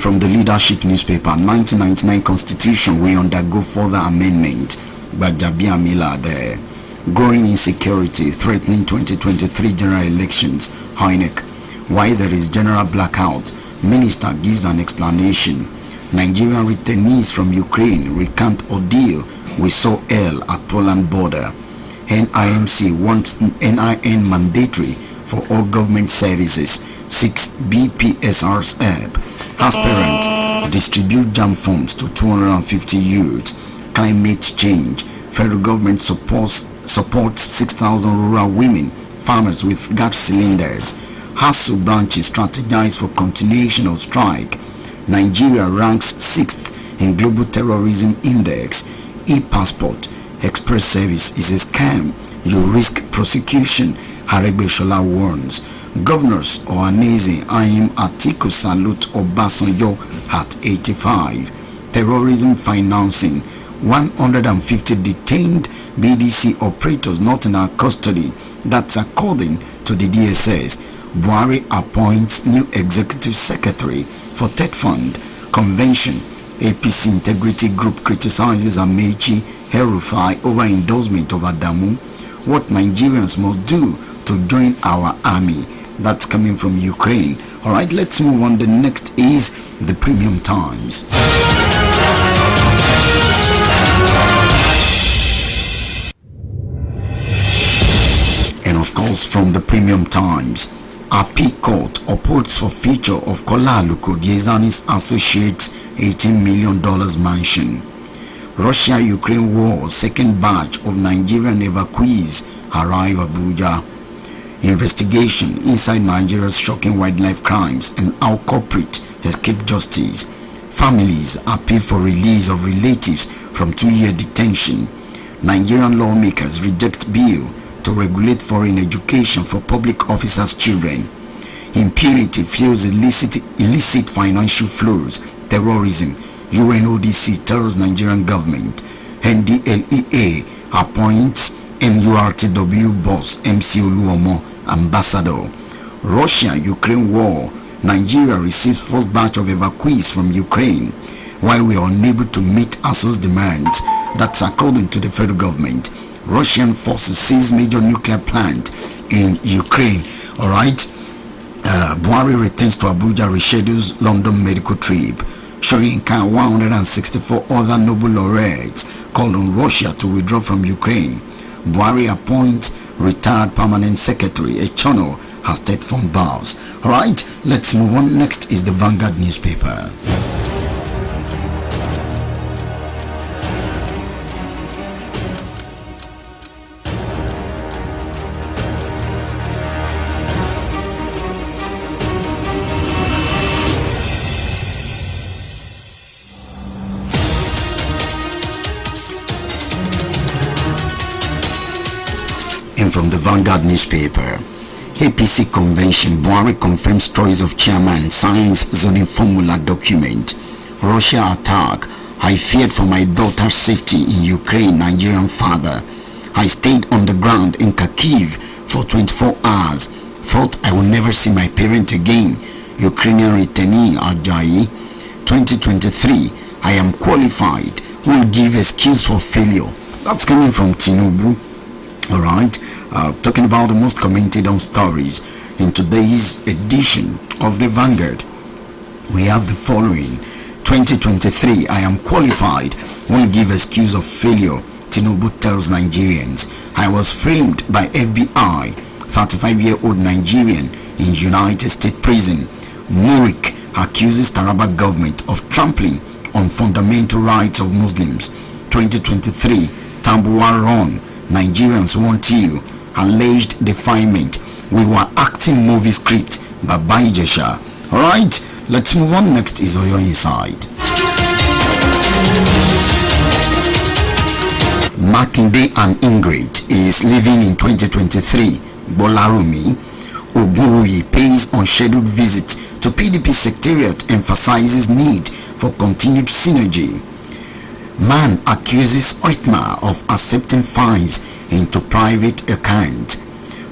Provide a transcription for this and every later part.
from the Leadership newspaper, 1999 Constitution will undergo further amendment. Bajabia Mila there. Growing insecurity threatening 2023 general elections. INEC. Why there is general blackout? Minister gives an explanation. Nigerian returnees from Ukraine recant ordeal we saw hell at Poland border. NIMC wants NIN mandatory for all government services. 6 BPSR's help. Aspirant distribute jam funds to 250 youths. Climate change. Federal government supports 6,000 rural women farmers with gas cylinders. HASU branches strategize for continuation of strike. Nigeria ranks 6th in global terrorism index. E-passport express service is a scam. You risk prosecution. Haregbe Shola warns. Governors Ohaneze Ayim Atiku salute Obasanjo at 85. Terrorism financing. 150 detained BDC operators not in our custody. That's according to the DSS. Buhari appoints new executive secretary for TET Fund Convention. APC Integrity Group criticizes Amechi El-Rufai over endorsement of Adamu. What Nigerians must do to join our army. That's coming from Ukraine. Alright, let's move on. The next is the Premium Times. And of course, from the Premium Times, Appeal Court upholds forfeiture of Kola Aluko Diezani's associates $18 million mansion. Russia-Ukraine war, second batch of Nigerian evacuees arrive Abuja. Investigation inside Nigeria's shocking wildlife crimes and how corporate escape justice. Families appeal for release of relatives from 2-year detention. Nigerian lawmakers reject bill to regulate foreign education for public officers' children. Impunity fuels illicit financial flows. Terrorism. UNODC tells Nigerian government. NDLEA appoints NURTW boss MC Oluomo ambassador. Russia-Ukraine war. Nigeria receives first batch of evacuees from Ukraine. While we are unable to meet ASU's demands, that's according to the federal government. Russian forces seize major nuclear plant in Ukraine. Alright. Buhari returns to Abuja, reschedules London medical trip. Shoyinka 164 other Nobel laureates called on Russia to withdraw from Ukraine. Buhari appoints retired permanent secretary. A channel has state fund bows. Alright, let's move on. Next is the Vanguard newspaper. And from the Vanguard newspaper, APC convention, Buhari confirms choice of chairman, signs zoning formula document. Russia attack. I feared for my daughter's safety in Ukraine. Nigerian father. I stayed on the ground in Kharkiv for 24 hours. Thought I would never see my parent again. Ukrainian returnee Ajayi. 2023. I am qualified. Will give excuse for failure. That's coming from Tinubu. Alright, talking about the most commented on stories in today's edition of the Vanguard, we have the following. 2023, I am qualified, won't give excuse of failure. Tinubu tells Nigerians. I was framed by FBI. 35-year-old Nigerian in United States prison. Murik accuses Taraba government of trampling on fundamental rights of Muslims. 2023, Tambuwa run. Nigerians want you. Alleged defilement. We were acting movie script by Baijesha. Alright, let's move on. Next is Oyo Inside. Makinde and Ingrid is leaving in 2023. Bolarumi Oguruyi pays unscheduled visit to PDP secretariat, emphasizes need for continued synergy. Man accuses Oitma of accepting fines into private account.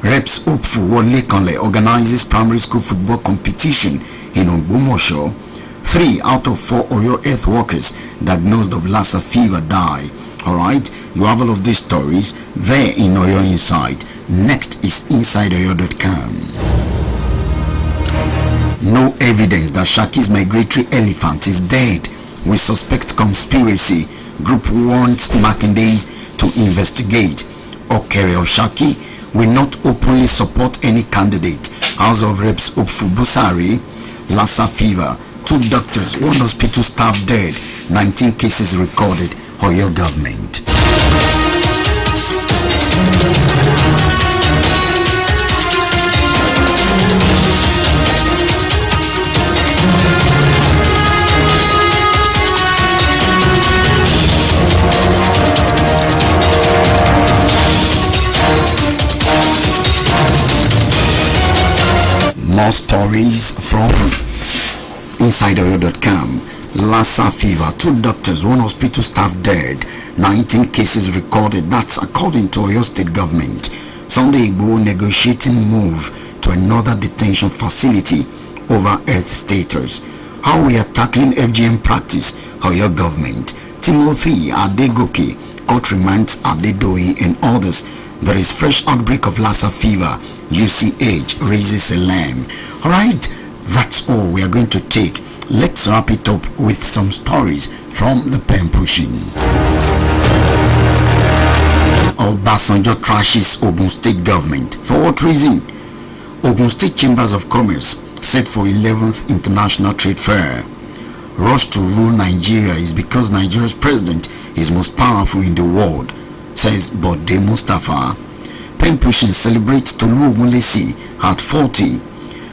Reps Opfu Wole Kanle organizes primary school football competition in Ogbomosho. 3 out of 4 Oyo earth workers diagnosed of Lassa fever die. Alright, you have all of these stories there in Oyo Insight. Next is InsideOyo.com. No evidence that Shaki's migratory elephant is dead. We suspect conspiracy. Group warns Makindays to investigate. Okere of Shaki will not openly support any candidate. House of Reps Busari. Lassa fever. 2 doctors, 1 hospital staff dead. 19 cases recorded. Oyo government. More stories from InsideOyo.com. Lassa fever, 2 doctors, 1 hospital staff dead, 19 cases recorded. That's according to Oyo State government. Sunday Igbo negotiating move to another detention facility over earth status. How we are tackling FGM practice, Oyo government. Timothy Adegoke, court remands Adedoyi and others. There is fresh outbreak of Lassa fever. UCH raises alarm. Alright, that's all we are going to take. Let's wrap it up with some stories from the pen pushing. Obasanjo trashes Ogun State government. For what reason? Ogun State Chambers of Commerce set for 11th International Trade Fair. Rush to rule Nigeria is because Nigeria's president is most powerful in the world, says Bode Mustafa. Pen pushing celebrates Tolu Ogunlesi at 40.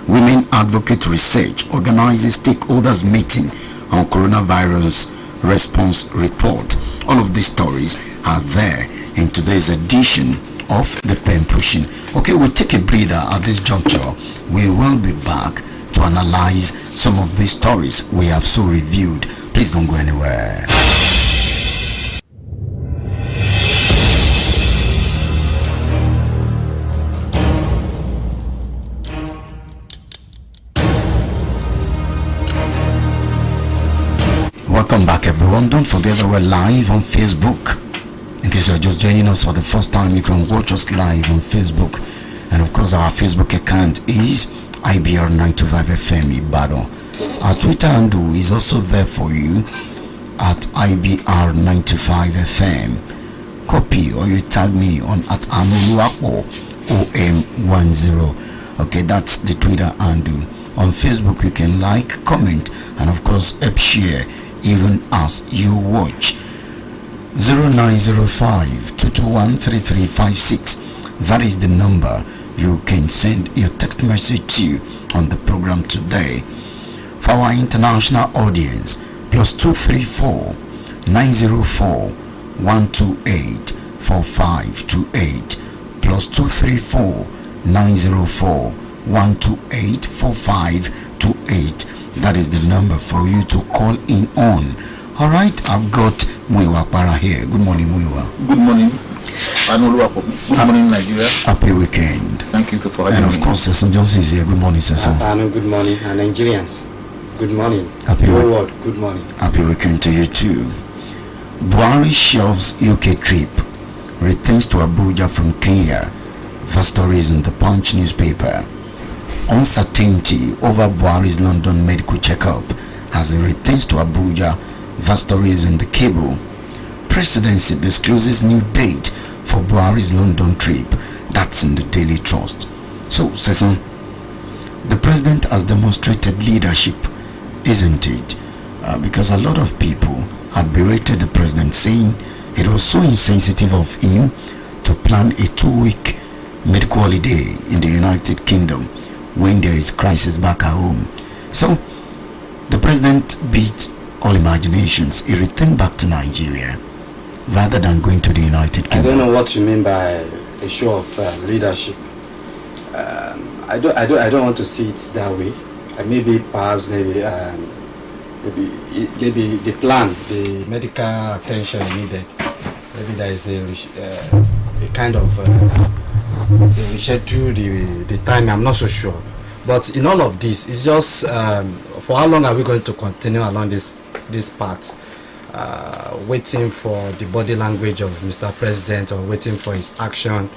Women Advocate Research organizes stakeholders meeting on coronavirus response report. All of these stories are there in today's edition of the Pen Pushing. Okay, we'll take a breather at this juncture. We will be back to analyze some of these stories we have so reviewed. Please don't go anywhere. Welcome back, everyone. Don't forget that we're live on Facebook. In case you're just joining us for the first time, you can watch us live on Facebook. And of course, our Facebook account is Ibr92.5FM Ibadan. Our Twitter handle is also there for you at Ibr95FM. Copy or you tag me on at Amutajero OM10. Okay, that's the Twitter handle. On Facebook, you can like, comment, and of course, share even as you watch. 0905-221-3356. That is the number you can send your text message to on the program today. For our international audience, +234-904-128-4528, +234-904-128-4528. That is the number for you to call in on. All right, I've got Muiwa Para here. Good morning, Muiwa. Good morning. Good morning, Nigeria. Happy weekend. Thank you for having me. And of course, Sesson Johnson is here. Good morning, Sesson. Good morning, and Nigerians. Good morning. Happy world. Good morning. Happy weekend to you too. Buhari shelves UK trip, returns to Abuja from Kenya. The story is in the Punch newspaper. Uncertainty over Buhari's London medical checkup as he returns to Abuja. The story is in the Cable. Presidency discloses new date for Buhari's London trip. That's in the Daily Trust. So, Sesson, the president has demonstrated leadership, isn't it? Because a lot of people had berated the president, saying it was so insensitive of him to plan a 2-week medical holiday in the United Kingdom when there is crisis back at home. So the president beat all imaginations. He returned back to Nigeria rather than going to the United Kingdom. I don't know what you mean by a show of leadership. I don't want to see it that way. Maybe the plan, the medical attention needed. Maybe there is a kind of they reschedule the time. I'm not so sure, But in all of this, it's just for how long are we going to continue along this path, waiting for the body language of Mr. President or waiting for his action,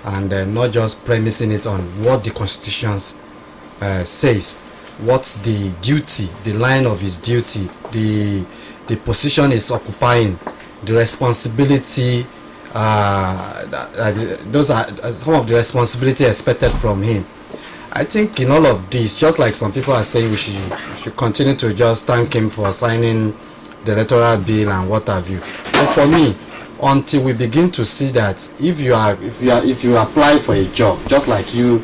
and not just premising it on what the Constitution says, what's the duty, the line of his duty, the position he's occupying, the responsibility. Those are some of the responsibility expected from him. I think in all of this, just like some people are saying, we should continue to just thank him for signing the electoral bill and what have you. But for me, until we begin to see that if you apply for a job, just like you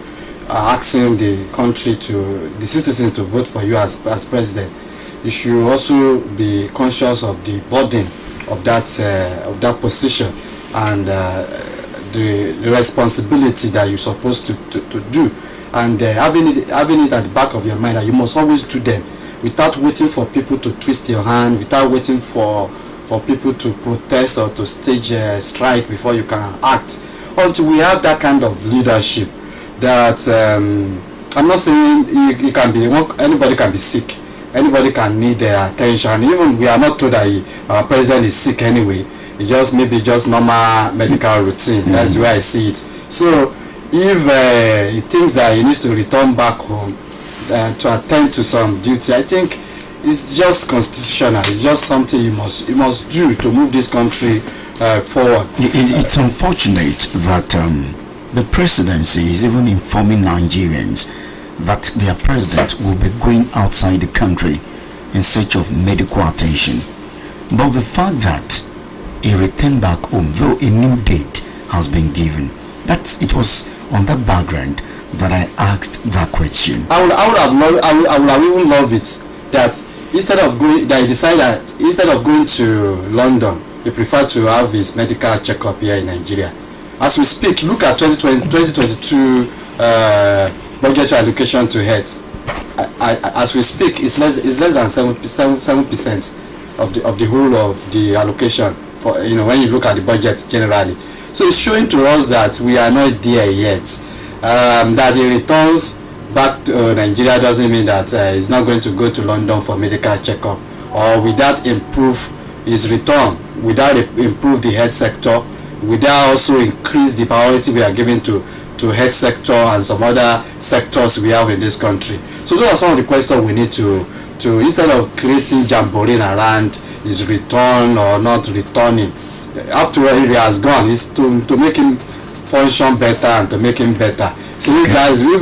are asking the citizens to vote for you as president, you should also be conscious of the burden of that position and the responsibility that you're supposed to do, and having it at the back of your mind that you must always do them without waiting for people to twist your hand, without waiting for people to protest or to stage a strike before you can act. Until we have that kind of leadership, that I'm not saying you can be, anybody can be sick, anybody can need attention. Even we are not told that our president is sick anyway. It's just maybe just normal medical routine. That's the way I see it. So if he thinks that he needs to return back home to attend to some duty, I think it's just constitutional. It's just something you must do to move this country forward. It's unfortunate that the presidency is even informing Nigerians that their president will be going outside the country in search of medical attention. But the fact that he returned back home, though a new date has been given, it was on that background that I asked that question. I would have even loved it that instead of going to London, he preferred to have his medical checkup here in Nigeria. As we speak, look at 2022 budgetary allocation to health. As we speak, it's less than 7% of the whole of the allocation for, when you look at the budget generally. So it's showing to us that we are not there yet. That he returns back to Nigeria doesn't mean that he's not going to go to London for medical checkup, or without improve his return, without improve the health sector, without also increase the priority we are giving to health sector and some other sectors we have in this country. So those are some of the questions we need to instead of creating jamboree around his return or not returning. After all, if he has gone, is to make him function better and to make him better. So if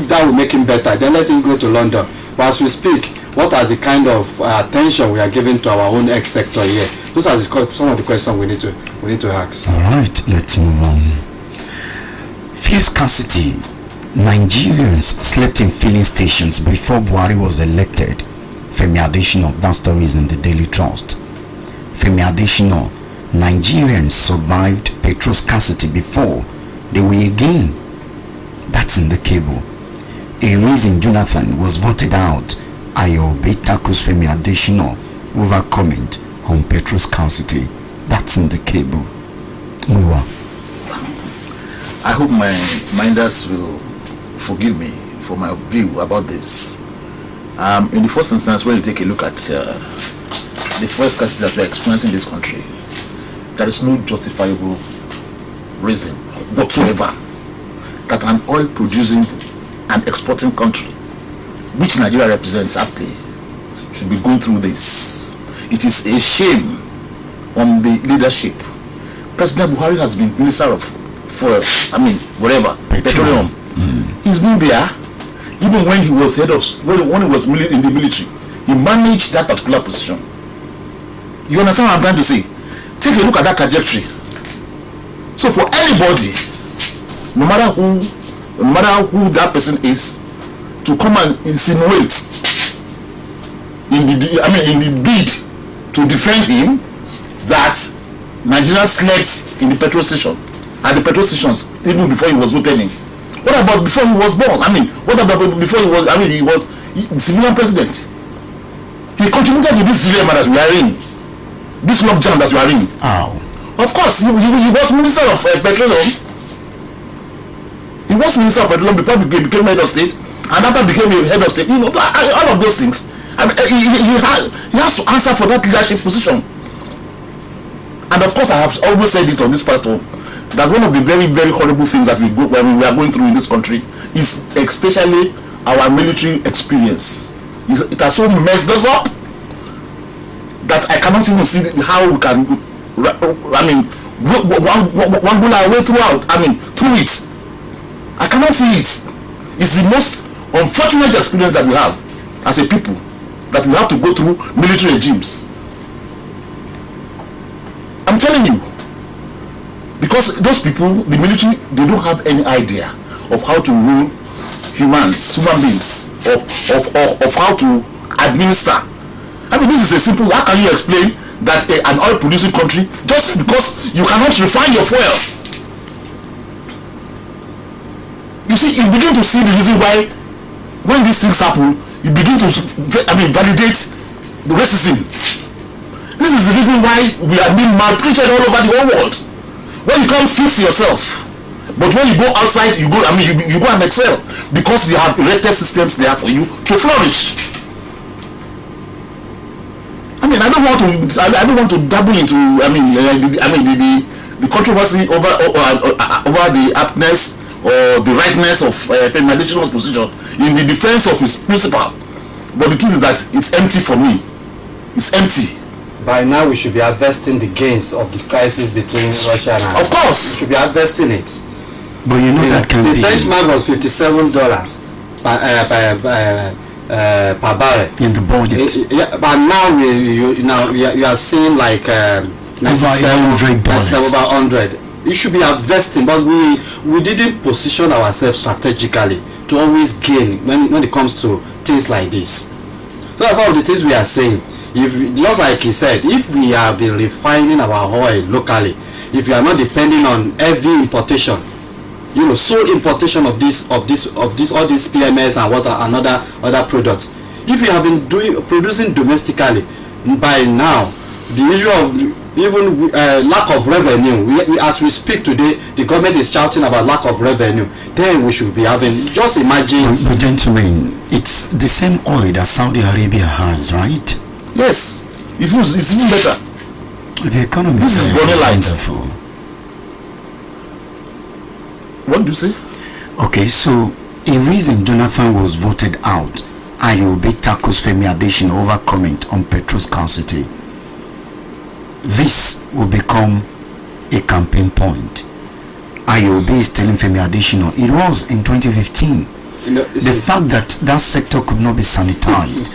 that will make him better, then let him go to London. But as we speak, what are the kind of attention we are giving to our own health sector here? Those are some of the questions we need to ask. All right, let's move on. Fuel scarcity. Nigerians slept in filling stations before Buhari was elected. Femi Adesina, that story is in the Daily Trust. Femi Adesina, Nigerians survived petrol scarcity before they were again. That's in the cable. A reason Jonathan was voted out. Ayobe tackles Femi Adesina over comment on petrol scarcity. That's in the cable. Muwa. I hope my minders will forgive me for my view about this. In the first instance, when you take a look at the first scarcity that we are experiencing in this country, there is no justifiable reason whatsoever that an oil producing and exporting country, which Nigeria represents aptly, should be going through this. It is a shame on the leadership. President Buhari has been minister of petroleum. He's been there. Even when he was when he was in the military, he managed that particular position. You understand what I'm trying to say? Take a look at that trajectory. So for anybody, no matter who that person is, to come and insinuate in the bid to defend him that Nigeria slept in the petrol station, at the petrol stations, even before he was voted in. What about before he was born? What about before he was? He was the civilian president. He contributed to this dilemma that we are in, this logjam that we are in. Of course, he was minister of petroleum. He was minister of petroleum before he became head of state, and after became a head of state, you know, all of those things. I mean, he has to answer for that leadership position. And of course, I have always said it on this platform that one of the very, very horrible things that we are going through in this country is especially our military experience. It has so messed us up that I cannot even see how we can. I mean, one go our way throughout. I mean, through it. I cannot see it. It's the most unfortunate experience that we have as a people, that we have to go through military regimes. I'm telling you, because those people, the military, they don't have any idea of how to rule human beings, of how to administer. I mean, this is a simple. How can you explain that an oil producing country, just because you cannot refine your fuel? You see, you begin to see the reason why, when these things happen, you begin to validate the racism. This is the reason why we are being maltreated all over the whole world. When you can't fix yourself, but when you go outside, you go and excel, because they have erected systems there for you to flourish. I mean, I don't want to dabble into the controversy over the aptness or the rightness of Femi Adesina's position in the defense of his principle. But the truth is that it's empty for me. It's empty. By now, we should be harvesting the gains of the crisis between Russia and Of course. We should be harvesting it. But you know that can the be. The benchmark was $57 per barrel in the budget. Yeah, but now you are seeing like $97, about 100. You should be harvesting, but we didn't position ourselves strategically to always gain when it comes to things like this. So that's all of the things we are saying. If, just like he said, if we have been refining our oil locally, if you are not depending on heavy importation, sole importation of all these PMS and other products, if you have been producing domestically, by now the issue of even lack of revenue, as we speak today, the government is shouting about lack of revenue. Then we should be having, just imagine. But gentlemen, it's the same oil that Saudi Arabia has, right? Yes, it's even better. The economy. This is burning light. Wonderful. What do you say? Okay, so a reason Jonathan was voted out, IOB tackles Femi Adesina over comment on petrol scarcity. This will become a campaign point. IOB is telling Femi Adesina, it was in 2015. The fact that sector could not be sanitized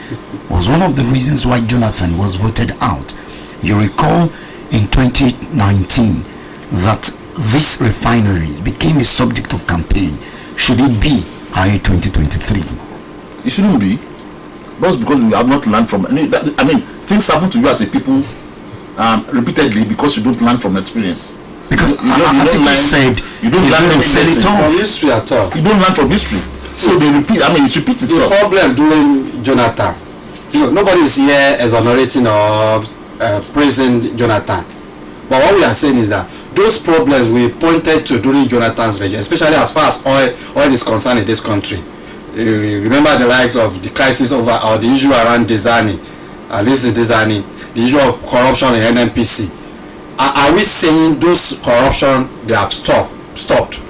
was one of the reasons why Jonathan was voted out. You recall in 2019 that these refineries became a subject of campaign. Should it be higher 2023? It shouldn't be. That's because we have not learned from things happen to you as a people repeatedly because you don't learn from experience. Because you don't learn from history at all. You don't learn from history. So they repeat. It repeats itself. The problem during Jonathan, nobody is here exonerating or praising Jonathan. But what we are saying is that those problems we pointed to during Jonathan's regime, especially as far as oil is concerned in this country. Remember the likes of the crisis over or the issue around Desani, the issue of corruption in NNPC. Are we saying those corruption they have stopped?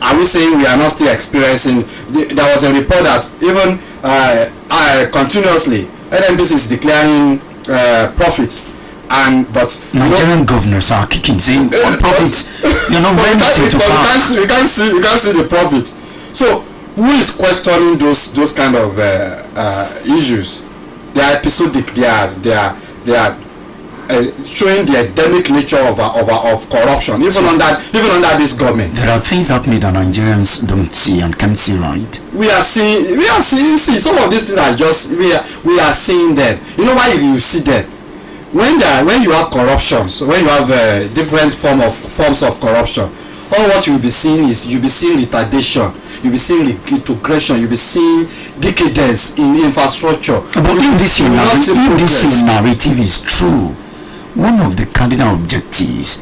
Are we saying we are not still experiencing? There was a report that even continuously NNPC is declaring profit, but Nigerian governors are kicking saying profits. We can't see the profits. So who is questioning those kind of issues? They are episodic. They are showing the endemic nature of corruption, even under this government. There are things happening that Nigerians don't see and can't see, right? We are seeing some of these things are just we are seeing them. You know why you see them? When you have corruptions, when you have different forms of corruption, all what you'll be seeing is retardation, you'll be seeing retrogression, you'll be seeing decadence in infrastructure. But if this narrative is true, one of the cardinal objectives,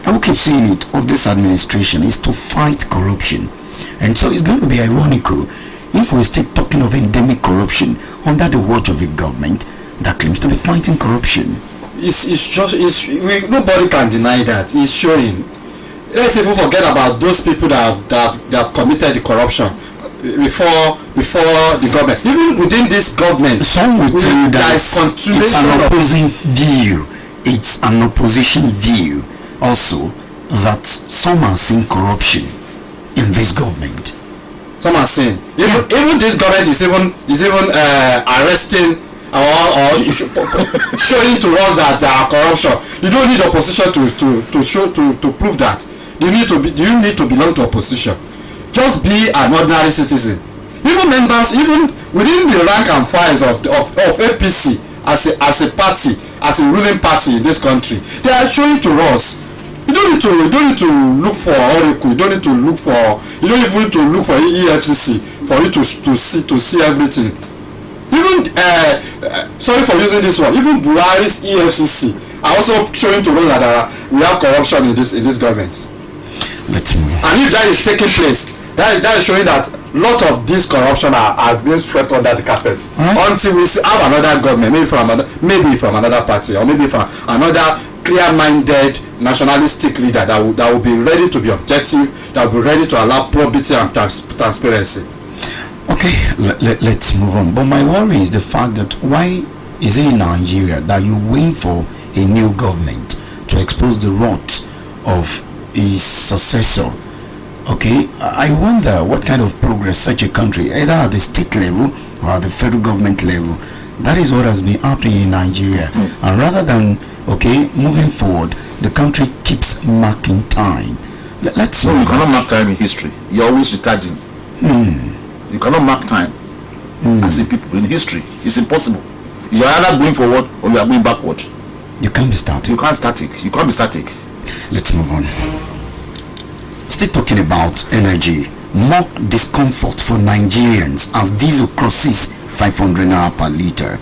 I will keep saying it, of this administration is to fight corruption. And so it's going to be ironical if we start talking of endemic corruption under the watch of a government that claims to be fighting corruption? Nobody can deny that. It's showing. Let's even forget about those people that have committed the corruption before the government. Even within this government, some will tell you that it's an opposing view. It's an opposition view also that some are seeing corruption in this government. Some are saying even this government is even arresting or showing to us that there are corruption. You don't need opposition to prove that. You need to belong to opposition. Just be an ordinary citizen. Even members, even within the rank and files of APC as a party, as a ruling party in this country, they are showing to us. You don't need to look for Oracle. You don't even need to look for EFCC for you to see everything. Even sorry for using this one. Even Buhari's EFCC are also showing to us that we have corruption in this government. Let's move on. And if that is taking place, that is showing that a lot of this corruption are being swept under the carpet until we have another government, maybe from another party, or maybe from another clear-minded nationalistic leader that will be ready to be objective, that will be ready to allow probity and transparency. Okay, let's move on. But my worry is the fact that why is it in Nigeria that you wait for a new government to expose the rot of his successor? Okay, I wonder what kind of progress such a country, either at the state level or at the federal government level, that is what has been happening in Nigeria. And rather than moving forward, the country keeps marking time. Let's you cannot mark time in history. You're always retarding. You cannot mark time as a people in history. It's impossible. You're either going forward or you are going backward. You can't be static. You can't be static. Let's move on. Still talking about energy. More discomfort for Nigerians as diesel crosses 500 naira per litre.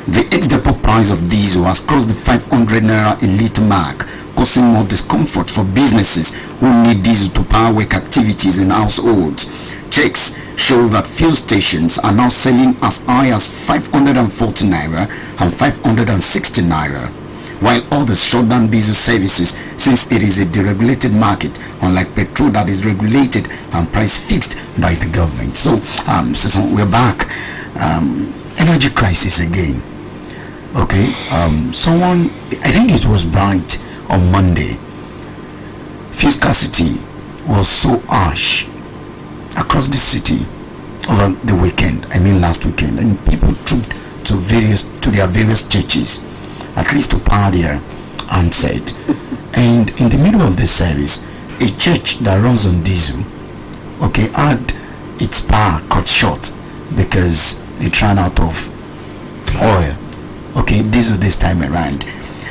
The ex-depot price of diesel has crossed the 500 naira a litre mark, causing more discomfort for businesses who need diesel to power work activities in households. Checks show that fuel stations are now selling as high as 540 naira and 560 naira, while others shut down diesel services since it is a deregulated market, unlike petrol that is regulated and price fixed by the government. So we're back. Energy crisis again. Okay, someone, I think it was Bright on Monday, fuel scarcity was so harsh across the city over the weekend, last weekend, and people trooped to their various churches, at least to power their handset. And in the middle of the service, a church that runs on diesel had its power cut short because it ran out of oil. Diesel this time around.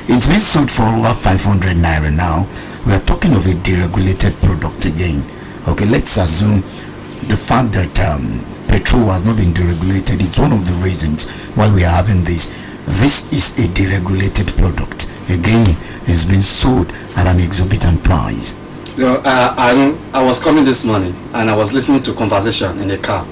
It's been sold for over 500 naira now. We are talking of a deregulated product again. Let's assume the fact that petrol has not been deregulated. It's one of the reasons why we are having this. This is a deregulated product. Again, it's been sold at an exorbitant price. I was coming this morning and I was listening to conversation in the car.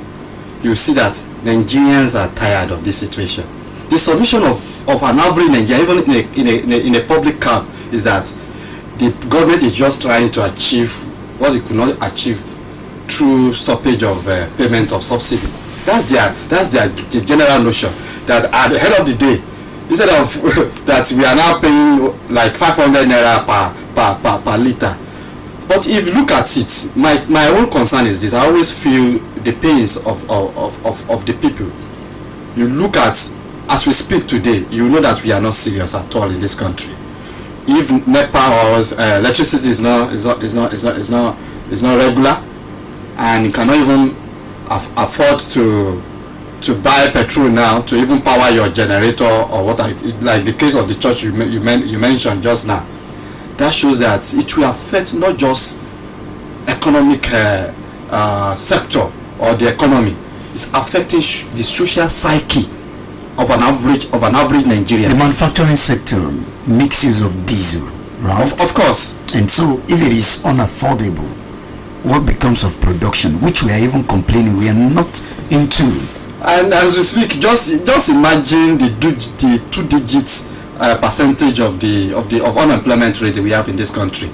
You see that Nigerians are tired of this situation. The submission of an average Nigerian, even in a public car, is that the government is just trying to achieve what it could not achieve through stoppage of payment of subsidy. That's their general notion. That at the end of the day, instead of that we are now paying like 500 naira per litre. But if you look at it, my own concern is this. I always feel the pains of the people. You look at, as we speak today, you know that we are not serious at all in this country. If NEPA or electricity is not regular, and you cannot even afford to buy petrol now to even power your generator or like the case of the church you mentioned just now, that shows that it will affect not just economic sector or the economy. It's affecting the social psyche of an average Nigerian. The manufacturing sector makes use of diesel, right? Of course. And so if it is unaffordable, what becomes of production, which we are even complaining we are not into? And as we speak, just imagine the 2 digits percentage of unemployment rate that we have in this country.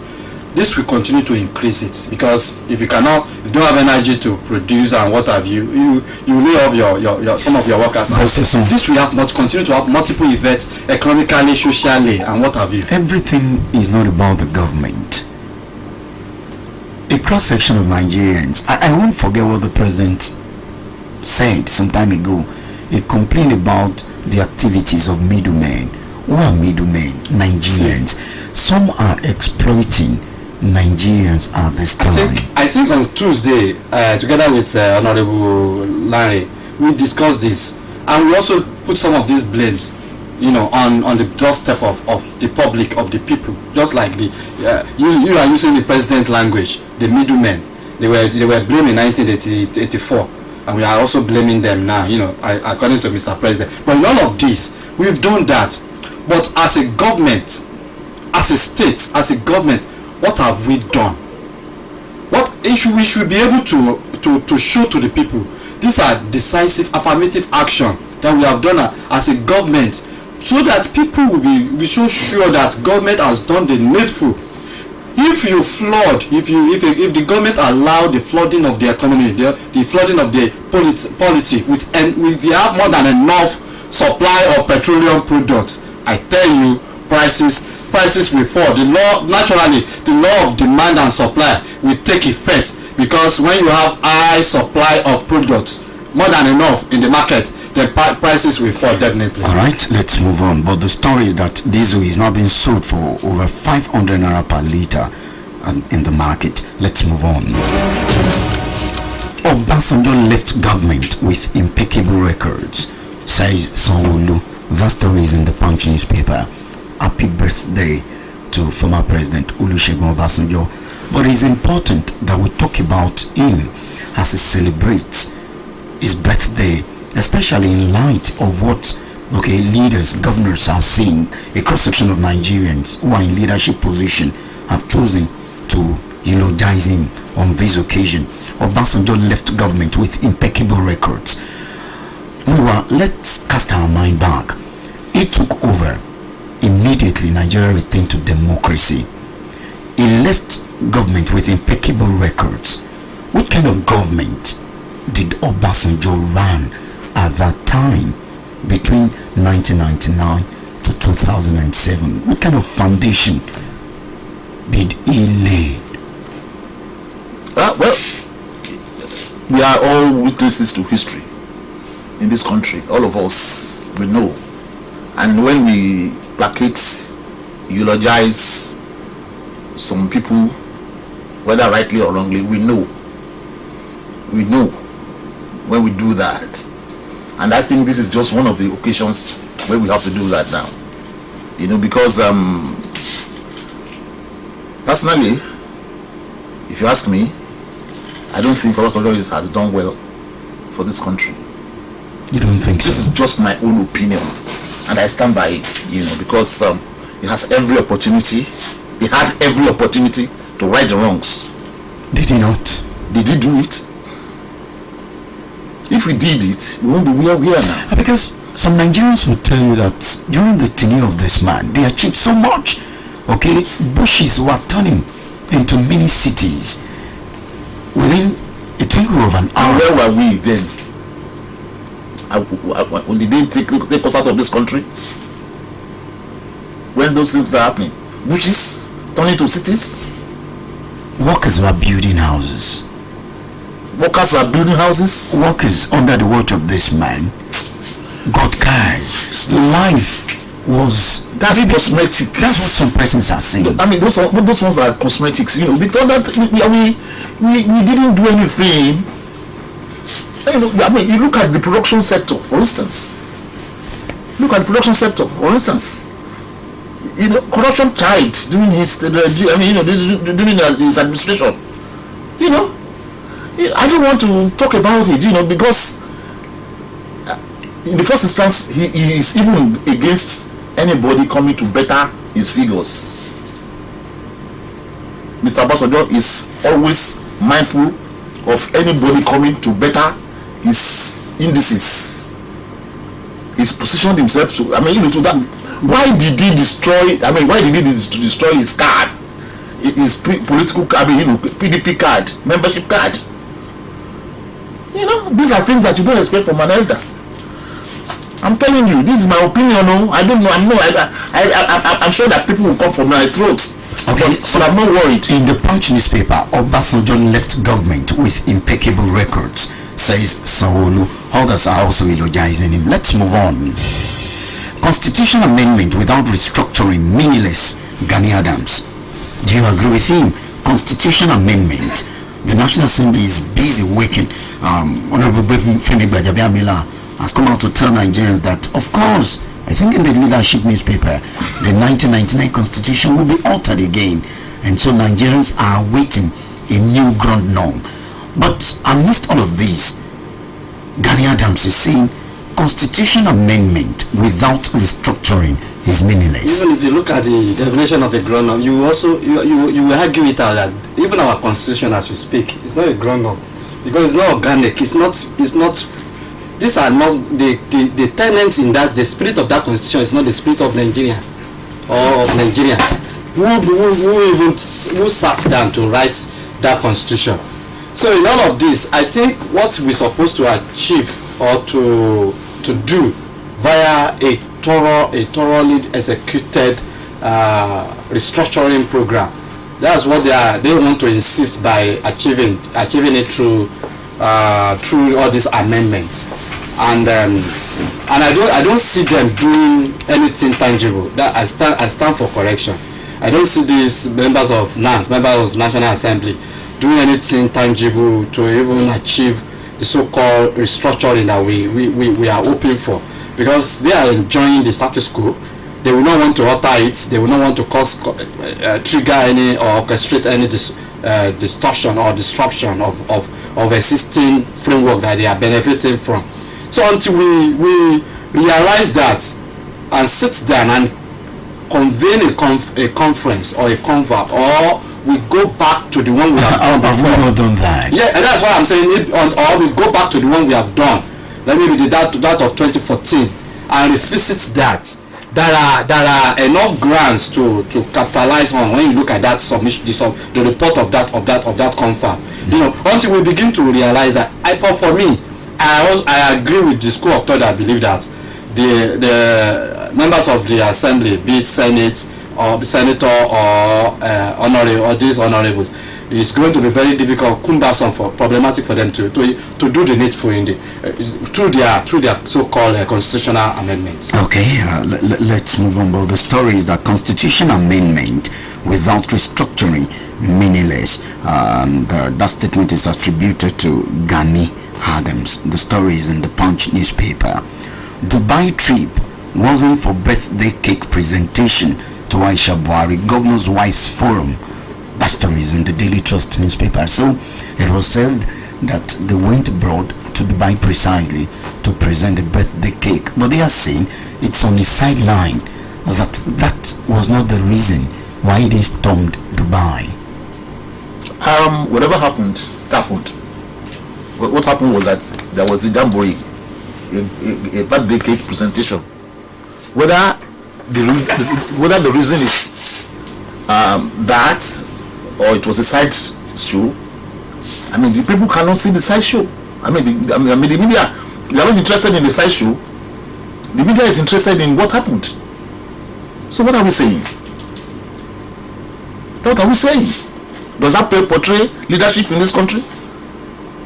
This will continue to increase it, because if you don't have energy to produce and what have you lay off your some of your workers. This will continue to have multiple effects economically, socially, and what have you. Everything is not about the government. A cross section of Nigerians. I won't forget what the president said some time ago. He complained about the activities of middlemen. Who are middlemen? Nigerians. Some are exploiting Nigerians at this time. I think on Tuesday, together with Honorable Larry, we discussed this, and we also put some of these blames, on the doorstep of the public, of the people. Just like you are using the president language, the middlemen. They were blamed in 1984, and we are also blaming them now. According to Mr. President. But in all of this, we've done that. But as a government, as a state, as a government, what have we done? We should be able to show to the people. These are decisive, affirmative action that we have done as a government, so that people will be so sure that government has done the needful. If you flood, if the government allow the flooding of the economy, the flooding of the polity, if you have more than enough supply of petroleum products, I tell you, prices will fall. The law of demand and supply will take effect, because when you have high supply of products, more than enough in the market, the prices will fall definitely. All right, let's move on. But the story is that diesel is now being sold for over 500 naira per liter in the market. Let's move on. Obasanjo left government with impeccable records, says Sanwo-Olu. That story is in the Punch newspaper. Happy birthday to former President Olusegun Obasanjo. But it's important that we talk about him as he celebrates his birthday, especially in light of what leaders, governors are saying. A cross-section of Nigerians who are in leadership position have chosen to eulogize him on this occasion. Obasanjo left government with impeccable records. Let's cast our mind back. He took over. Immediately, Nigeria returned to democracy. He left government with impeccable records. What kind of government did Obasanjo run at that time, between 1999 to 2007? What kind of foundation did he lay? Well, we are all witnesses to history in this country. All of us, we know. And when we placate, eulogize some people, whether rightly or wrongly, we know when we do that. And I think this is just one of the occasions where we have to do that now, because personally, if you ask me, I don't think Obasanjo has done well for this country. You don't think this so? This is just my own opinion, and I stand by it, because he has every opportunity. He had every opportunity to right the wrongs. Did he not? Did he do it? If we did it, we won't be where we are now. Because some Nigerians will tell you that during the tenure of this man, they achieved so much. Bushes were turning into mini cities within a twinkle of an hour. And where were we then? Did they take us out of this country? When those things are happening, bushes turning to cities. Workers were building houses. Workers were building houses. Workers under the watch of this man got cars. Life was cosmetic. That's what some persons are saying. I mean, those ones are cosmetics. We thought that we didn't do anything. I mean, you look at the production sector, for instance. Corruption thrived during his during his administration. I don't want to talk about it, because in the first instance, he is even against anybody coming to better his figures. Mr. Obasanjo is always mindful of anybody coming to better his indices. He's positioned himself to, to that. Why did he destroy, why did he destroy his card? His political card, PDP card, membership card. These are things that you don't expect from an elder. I'm telling you, this is my opinion. I don't know. I'm sure that people will come from my throats. Okay, so I'm not worried. In the Punch newspaper, Obasanjo left government with impeccable records, says Sanwo-Olu. Others are also eulogizing him. Let's move on. Constitution amendment without restructuring, meaningless. Gani Adams. Do you agree with him? Constitution amendment. The National Assembly is busy working. Honorable Femi Gbajabiamila has come out to tell Nigerians that, of course, I think in the leadership newspaper, the 1999 Constitution will be altered again, and so Nigerians are awaiting a new ground norm. But amidst all of this, Gani Adams is saying Constitution amendment without restructuring is meaningless. Even if you look at the definition of a ground norm, you will argue it out that even our Constitution, as we speak, is not a ground norm because it's not organic. It's not. These are not the tenets in that. The spirit of that Constitution is not the spirit of Nigeria or of Nigerians who sat down to write that Constitution. So in all of this, I think what we're supposed to achieve or to do via a thoroughly executed restructuring program. That's what they want to insist by achieving it through all these amendments. And I don't see them doing anything tangible. That I stand for correction. I don't see these members of National Assembly doing anything tangible to even achieve the so-called restructuring that we are hoping for, because they are enjoying the status quo. They will not want to alter it. They will not want to trigger any or orchestrate any distortion or disruption of existing framework that they are benefiting from. So until we realize that and sit down and convene a conference or a convert, or we go back to the one we have done before. Have we not done that? Yeah, and that's why I'm saying it, or we go back to the one we have done. Let me be that of 2014 and revisit that. There are enough grants to capitalize on when you look at that submission, the report of that conference. Until we begin to realize that, for me, I agree with the school of thought that believe that the members of the assembly, be it Senate or senator or honorable or these honorables, it's going to be very difficult, cumbersome, problematic for them to do the needful in through their so-called constitutional amendments. Okay, let's move on. But the story is that constitution amendment without restructuring meaningless. That statement is attributed to Gani Adams. The story is in the Punch newspaper. Dubai trip wasn't for birthday cake presentation to Aisha Buhari, Governor's Wives Forum. That story is in the Daily Trust newspaper. So it was said that they went abroad to Dubai precisely to present the birthday cake, but they are saying it's on the sideline, that was not the reason why they stormed Dubai. Whatever happened, it happened. What happened was that there was a jamboree, a birthday cake presentation. Whether the reason is that, or it was a side show. The people cannot see the side show. The media, they are not interested in the side show. The media is interested in what happened. So what are we saying? What are we saying? Does that portray leadership in this country?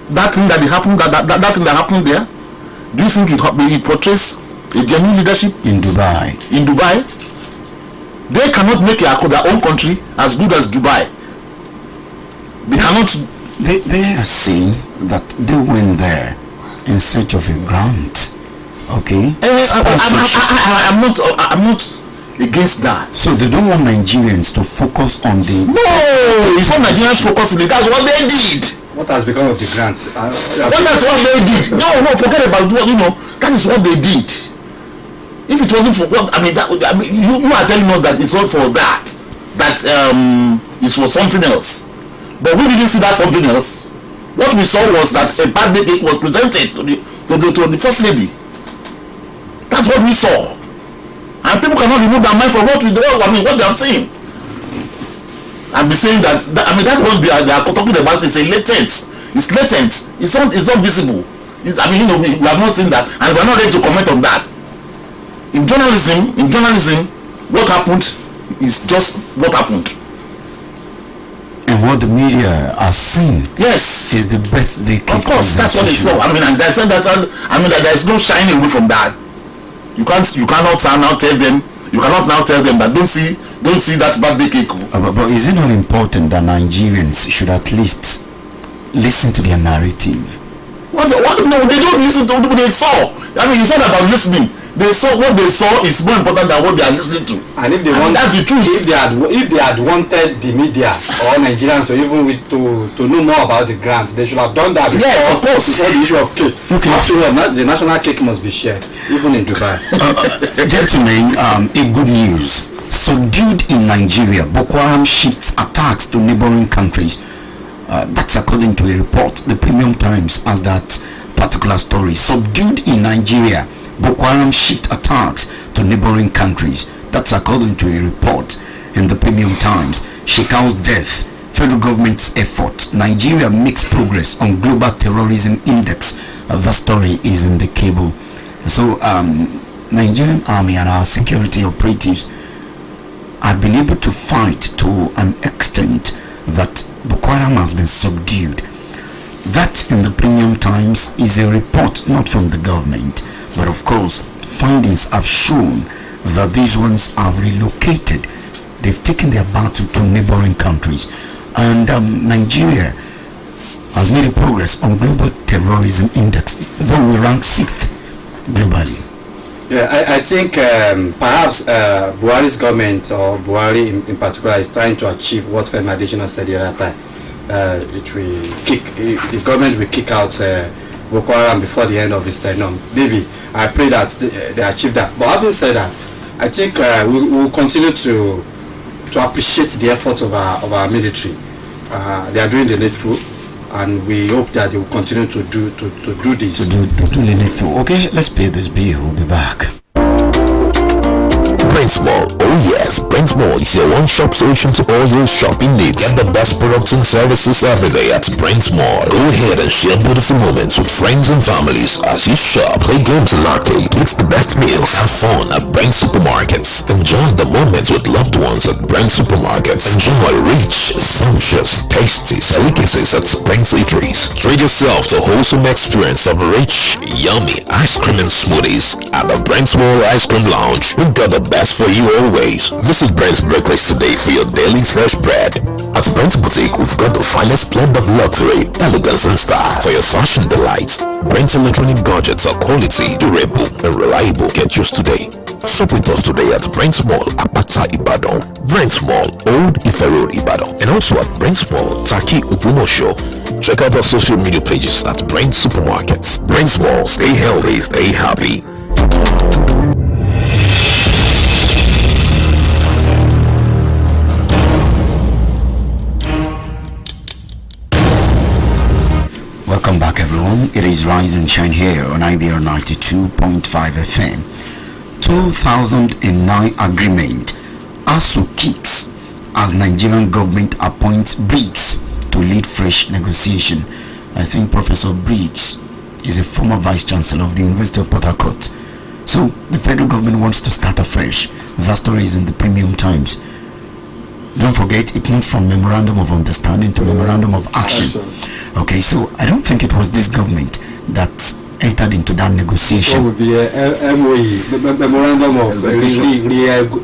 That thing that happened, that thing that happened there, do you think it portrays a genuine leadership in Dubai? In Dubai, they cannot make their own country as good as Dubai. They cannot. They are saying that they went there in search of a grant. Okay. I'm not against that. So they don't want Nigerians to focus on the. No, it's not Nigerians focusing it. That's what they did. What has become of the grants? That's what they did. No, forget about what That is what they did. If it wasn't for what you are telling us that it's not for that. That it's for something else. But we didn't see that something else. What we saw was that a birthday cake was presented to the first lady. That's what we saw. And people cannot remove their mind from what they have seen. And be saying that that's what they are talking about. It's a latent. It's latent. It's not visible. We have not seen that, and we're not ready to comment on that. In journalism, what happened is just what happened. And what the media are seeing, yes, is the birthday cake. Of course, that's what they saw. And I said that. There is no shying away from that. You cannot now tell them. You cannot now tell them that don't see that birthday cake. But is it not important that Nigerians should at least listen to their narrative? What? No, they don't listen to what they saw. It's not about listening. They saw what they saw is more important than what they are listening to. And if they that's the truth. If they had wanted the media or Nigerians to even to know more about the grant, they should have done that. Yes, of course. Before the issue of cake. Okay. After all, the national cake must be shared, even in Dubai. Gentlemen, a good news. Subdued in Nigeria, Boko Haram shifts attacks to neighboring countries. That's according to a report. The Premium Times has that particular story. Subdued in Nigeria, Boko Haram shift attacks to neighboring countries. That's according to a report in the Premium Times. Shekau's death, federal government's effort. Nigeria makes progress on global terrorism index. That story is in the cable. So, Nigerian army and our security operatives have been able to fight to an extent that Boko Haram has been subdued. That in the Premium Times is a report not from the government, but of course findings have shown that these ones have relocated. They've taken their battle to neighboring countries, and Nigeria has made a progress on global terrorism index, though we rank 6th globally. Yeah, I think perhaps Buhari's government, or Buhari in particular, is trying to achieve what Femi Adesina said the other time. The government will kick out Boko Haram before the end of his tenure. Maybe I pray that they achieve that. But having said that, I think we will continue to appreciate the effort of our military. They are doing the needful, and we hope that they will continue to do this. To do the needful. Okay, let's pay this bill. We'll be back. Brainsmall. Oh yes, Brainsmall is your one-stop solution to all your shopping needs. Get the best products and services every day at Brainsmall. Go ahead and share beautiful moments with friends and families as you shop, play games and arcade. It's the best meals. Have fun at Brent Supermarkets. Enjoy the moments with loved ones at Brent Supermarkets. Enjoy rich, sumptuous, tasty delicacies at Brent's Eateries. Treat yourself to a wholesome experience of rich, yummy ice cream and smoothies at the Brainsmall Ice Cream Lounge. We've got the best for you always. Visit Brent's Bakeries today for your daily fresh bread. At Brent's Boutique, we've got the finest blend of luxury, elegance and style for your fashion delights. Brent's electronic gadgets are quality, durable and reliable. Get yours today. Shop with us today at Brent's Mall, Apata, Ibadan. Brent's Mall, Old Ife Road, Ibadan. And also at Brent's Mall, Taki, Ogumosho. Check out our social media pages at Brent Supermarkets. Brent's Mall, stay healthy, stay happy. Welcome back, everyone. It is Rise and Shine here on Ibr92.5FM. 2009 agreement. ASU kicks as Nigerian government appoints Briggs to lead fresh negotiation. I think Professor Briggs is a former Vice Chancellor of the University of Port Harcourt. So the federal government wants to start afresh. That story is in the Premium Times. Don't forget, it moved from memorandum of understanding to memorandum of action. Okay, so I don't think it was this government that entered into that negotiation. So it would be a MOE, memorandum of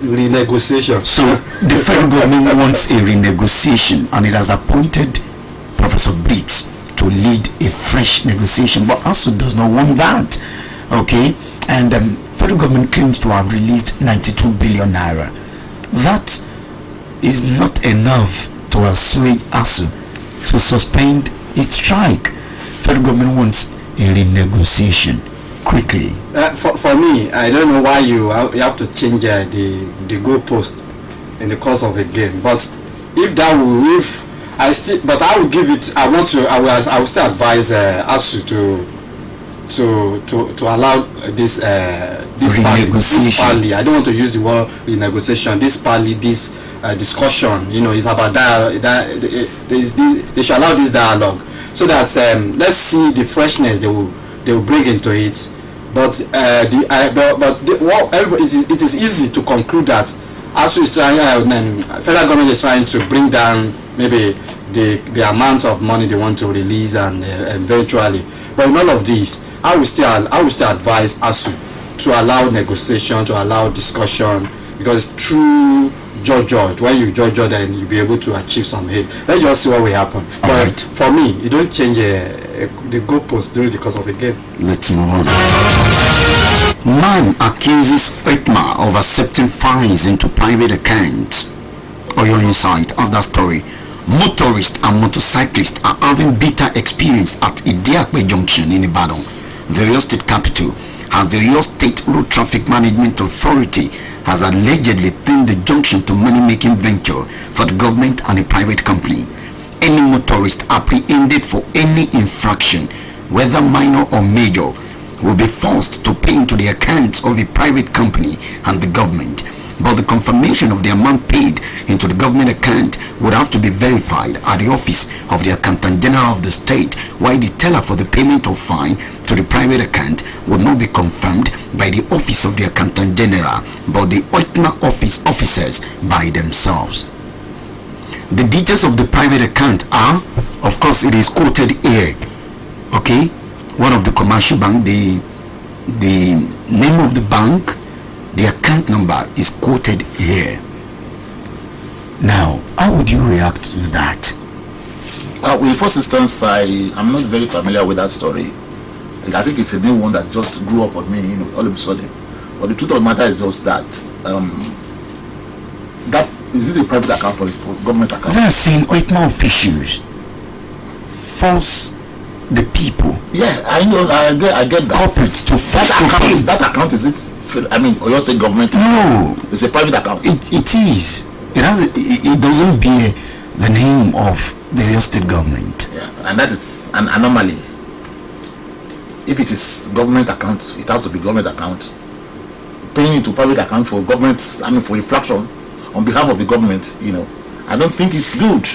renegotiation. So the federal government wants a renegotiation, and it has appointed Professor Briggs to lead a fresh negotiation, but also does not want that. Okay, and federal government claims to have released 92 billion naira. That is not enough to assuage ASU to suspend its strike. Federal government wants a renegotiation quickly. For me, I don't know why you have to change the goalpost in the course of a game. But if but I will give it. I will still advise ASU to allow this parley. I don't want to use the word renegotiation. This parley, this discussion, is about they should allow this dialogue so that let's see the freshness they will bring into it. But it is easy to conclude that ASU is trying, federal government is trying to bring down maybe the amount of money they want to release and eventually. But in all of this, I will still advise ASU to allow negotiation, to allow discussion, because through judge, when you judge, then you'll be able to achieve some hit. Let's just see what will happen. But right. For me, you don't change the goalpost during the course of a game. Let's move on. Man accuses Ekma of accepting fines into private accounts. Or your insight as that story. Motorists and motorcyclists are having bitter experience at Idiakwe Junction in Ibadan, the Oyo State capital, as the Oyo State Road Traffic Management Authority has allegedly turned the junction to money-making venture for the government and a private company. Any motorist apprehended for any infraction, whether minor or major, will be forced to pay into the accounts of a private company and the government. But the confirmation of the amount paid into the government account would have to be verified at the office of the Accountant General of the state, while the teller for the payment of fine to the private account would not be confirmed by the office of the Accountant General, but the OITMA officers by themselves. The details of the private account are, of course, it is quoted here. Okay, one of the commercial bank, the name of the bank, the account number is quoted here. Now, how would you react to that? In first instance, I'm not very familiar with that story. I think it's a new one that just grew up on me, all of a sudden. But the truth of the matter is just that is it a private account or a government account? They are saying OITMA officials force the people. Yeah, I know. I get that. Corporates to that account is it? Oyo State government. No, it's a private account. It is. It doesn't bear the name of the Oyo State government. Yeah, and that is an anomaly. If it is government account, it has to be government account. Paying into private account for government, for infraction on behalf of the government, I don't think it's good.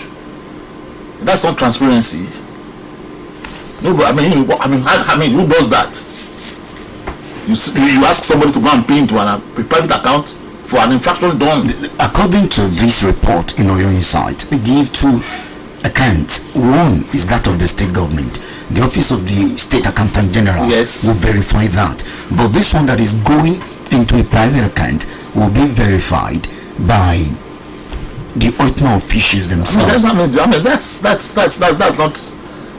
That's not transparency. No, but who does that? You ask somebody to go and pay into a private account for an infraction done. According to this report in Oyo Insight, they give two accounts. One is that of the state government. The office of the state accountant general will verify that. But this one that is going into a private account will be verified by the OITMA officials themselves.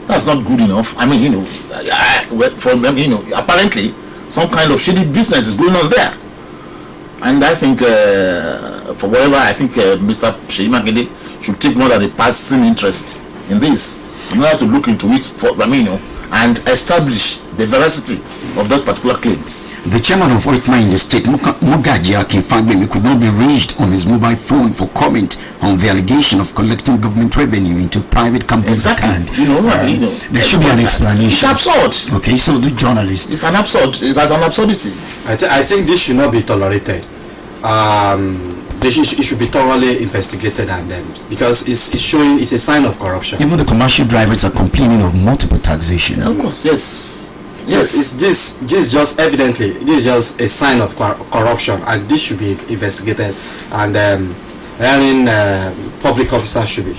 That's not good enough. For them, apparently some kind of shady business is going on there. And I think, for whatever, Mr. Sheyi Makinde should take more than a passing interest in this, in order to look into it and establish the veracity of that particular claims. The chairman of OITMA in the state, Mugaji Akinfagbemi, could not be reached on his mobile phone for comment on the allegation of collecting government revenue into private companies' account. There should be an explanation. It's absurd. Okay, so the journalist. It's an absurdity. I think this should not be tolerated. It should be thoroughly investigated and because it's a sign of corruption. Even the commercial drivers are complaining of multiple taxation. Of course, yes. So this is just evidently this is just a sign of corruption, and this should be investigated, and public officers should be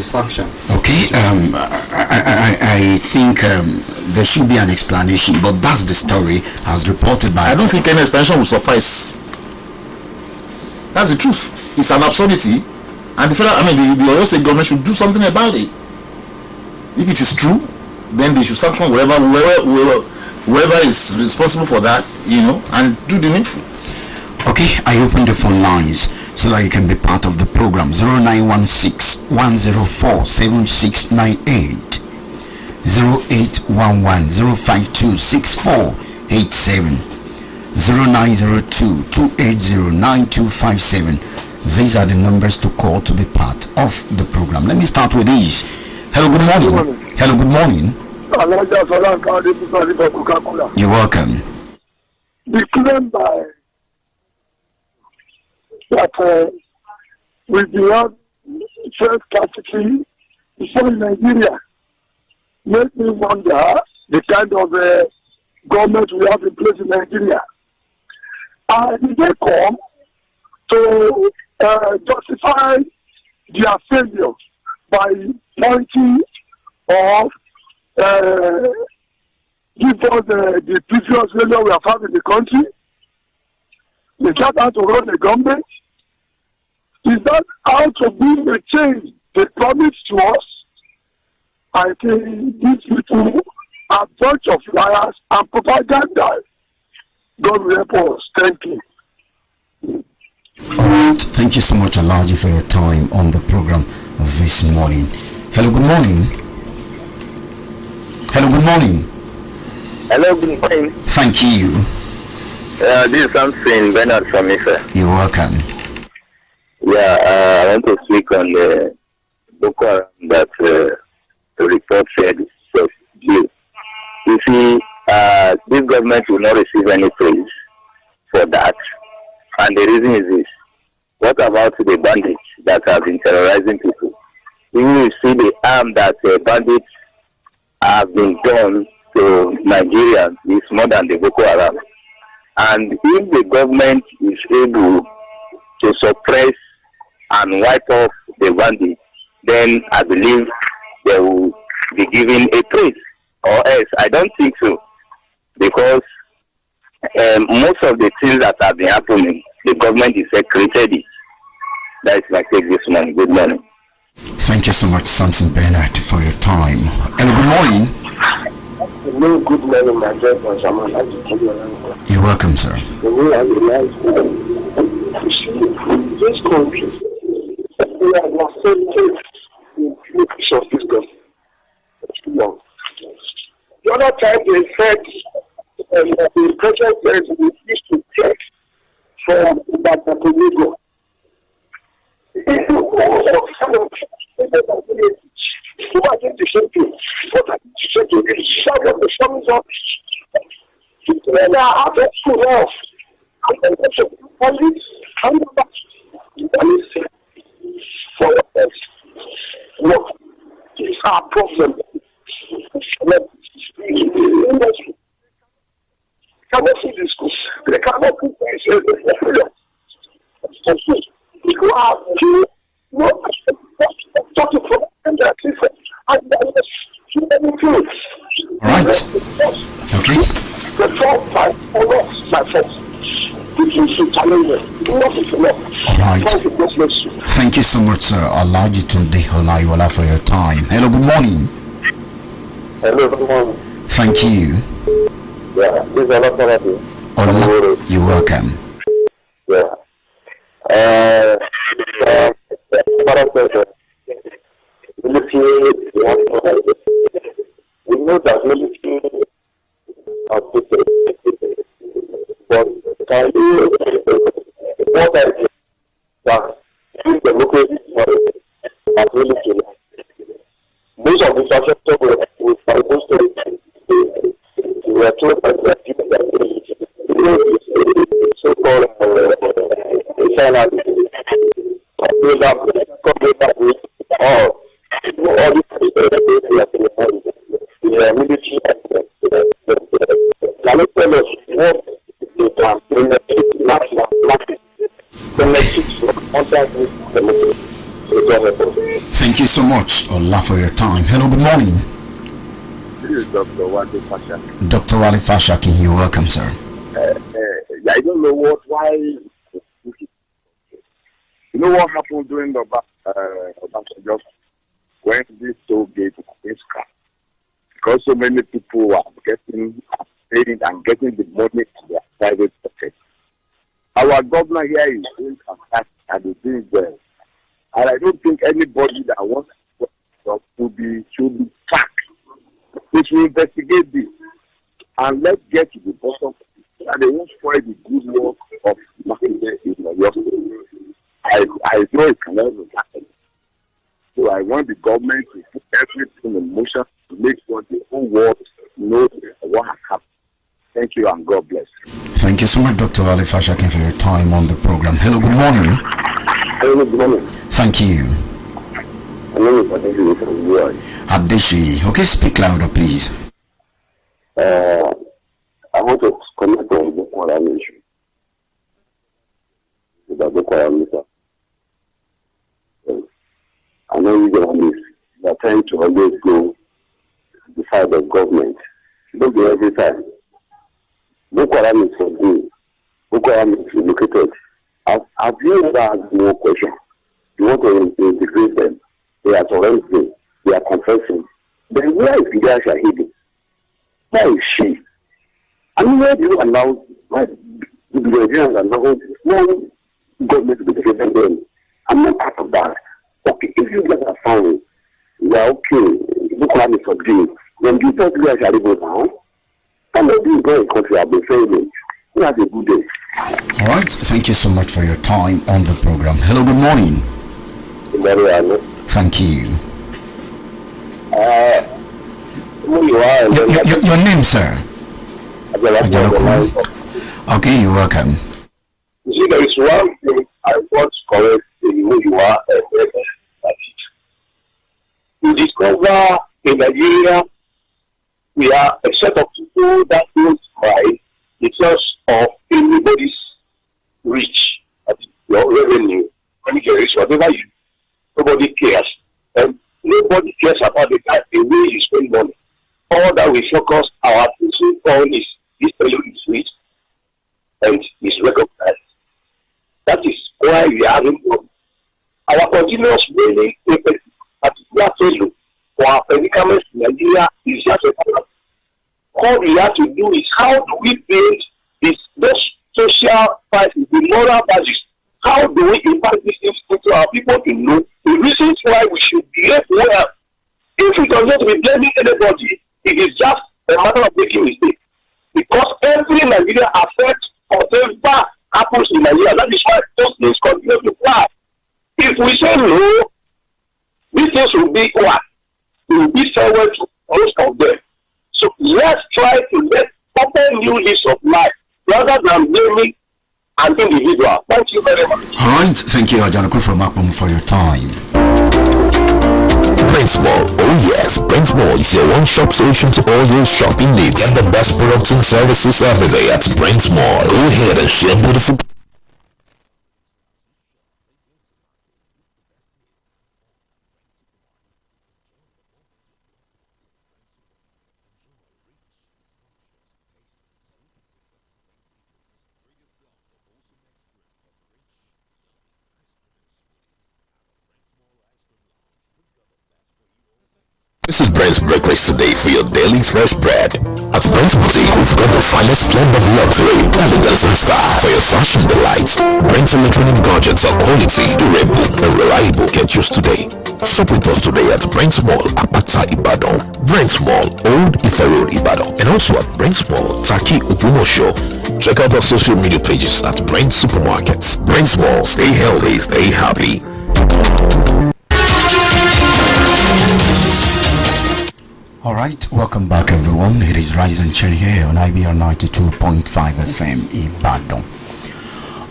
sanctioned. Okay, I think there should be an explanation, but that's the story as reported by. I don't think any explanation will suffice. That's the truth. It's an absurdity, and the Oyo State government should do something about it. If it is true, then they should sanction whoever is responsible for that, and do the needful. Okay, I open the phone lines so that you can be part of the program. 0916-104-7698, 0811-052-6487, 0902-280-9257, These are the numbers to call to be part of the program. Let me start with these. Hello, good morning. Hello, good morning. You're welcome. The claim by that we have first scarcity in Nigeria make me wonder the kind of government we have in place in Nigeria. Did they come to justify their failure by pointing of give us the previous failure we have had in the country? Is that how to run the government? Is that how to bring the change they promised to us? I think these people are a bunch of liars and propaganda. God will help us. Thank you. All right. Thank you so much, Alaji, for your time on the program this morning. Hello, good morning. Hello, good morning. Hello, good morning. Thank you. This is something Bernard from Ife. You're welcome. Yeah, I want to speak on the Boko Haram that the report said was due. You see, this government will not receive any praise for that. And the reason is this. What about the bandits that have been terrorizing people? You see the harm that bandits have been done to Nigeria is more than the Boko Haram. And if the government is able to suppress and wipe off the bandits, then I believe they will be given a praise. Or else, I don't think so. Because most of the things that have been happening, the government is created it. That is my take this morning. Good morning. Thank you so much, Samson Bernard, for your time. And good morning. Hello, good morning, my friend. You're welcome, sir. This country, we are not sensitive in the of this government. The other time they said the president used to take from Amutajero. Who are doing the same thing? What are you saying to me? Shout out the songs of when I have to love. And then also police and police for us. What is our problem? Industry cannot see this school. They cannot put themselves in the freedom. People are too talking from and their people and too many things. Right. Okay. The fault by us, my fault. People should challenge them. Enough is enough. All right. Thank you so much, sir. Alaji Tunde Olaiwola, for your time. Hello, good morning. Hello, good morning. Thank you. Yeah, this is Amutajero. You're welcome. Yeah. We know that military are different, but can you what I think that if the local are military, most of the infrastructure we supposed to we are told that so-called China all the military can you tell us what they can Thank you so much, Ola, for your time. Hello, good morning. This is Dr. Wale Fashaki. Dr. Wale Fashaki, you're welcome, sir. I don't know why. You know what happened during the just when this toll gate is cut? Because so many people are getting paid and getting the money to their private pocket. Our governor here is doing fantastic and is doing well. And I don't think anybody that wants to be should be sacked. We should investigate this and let's get to the bottom of it. And they won't spoil the good work of Makinde in Oyo. I So I want the government to put everything in motion to make sure the whole world knows what has happened. Thank you and God bless. Thank you so much, Dr. Ali Fashakin, for your time on the program. Hello, good morning. Hello, good morning. Thank you. My name is Adeshi from UI. Adeshi. Okay, speak louder, please. I want to comment on the Boko Haram issue. About Boko Haram, I know you journalists are trying to always go to the side of government. Don't do every time. Boko Haram is for me. Boko Haram is located. Have you ever asked more questions? You want to integrate them. They are surrendering. They are confessing. Then where is Gida Shahidi? Where is she? I mean, where do you allow, why do the Nigerians allow one government to be defending them? I'm not part of that. Okay, if you guys are fine, you are okay, Boko Haram is subdued, then give us Gida Shahidi go down. And then this great country have been saying, you have a good day. All right, thank you so much for your time on the program. Hello, good morning. Thank you. Who you are? Your name, sir? Okay, you're welcome. You see, there is one thing I want to correct in who you are and you discover in Nigeria we are a set of people that don't cry because of anybody's reach, your revenue, money generation, whatever you, nobody cares. And nobody cares about the way you spend money. All that we focus our attention on is this fellow is rich and is recognized. That is why we are having problems. Our continuous blaming a particular fellow for our predicaments in Nigeria is just a problem. All we have to do is how do we build those social values, the moral values? How do we impact these things into our people to know the reasons why we should behave well? If we don't want to be blaming anybody, it is just a matter of making mistakes. Because every Nigeria affects whatever happens in Nigeria. That is why those things continue to fly. If we say no, these things will be what? It will be farewell to most of them. So let's try to let open new leaves of life rather than blaming an individual. Thank you very much. All right, thank you, Ajanako from Akpom, for your time. Brainsmall, oh yes, Brainsmall is your one-stop solution to all your shopping needs. Get the best products and services every day at Brainsmall. Go ahead and share beautiful. This is Brent's Breakfast today for your daily fresh bread. At Brent's Boutique, we've got the finest blend of luxury, elegance and style for your fashion delights. Brent's electronic gadgets are quality, durable and reliable. Get yours today. Shop with us today at Brent's Mall, Apata, Ibadan. Brent's Mall, Old Ife Road, Ibadan. And also at Brent's Mall, Taki, Ogumosho. Check out our social media pages at Brent Supermarkets. Brent's Mall, stay healthy, stay happy. Alright, welcome back everyone. It is Rise and Shine here on Ibr92.5FM Ibadan.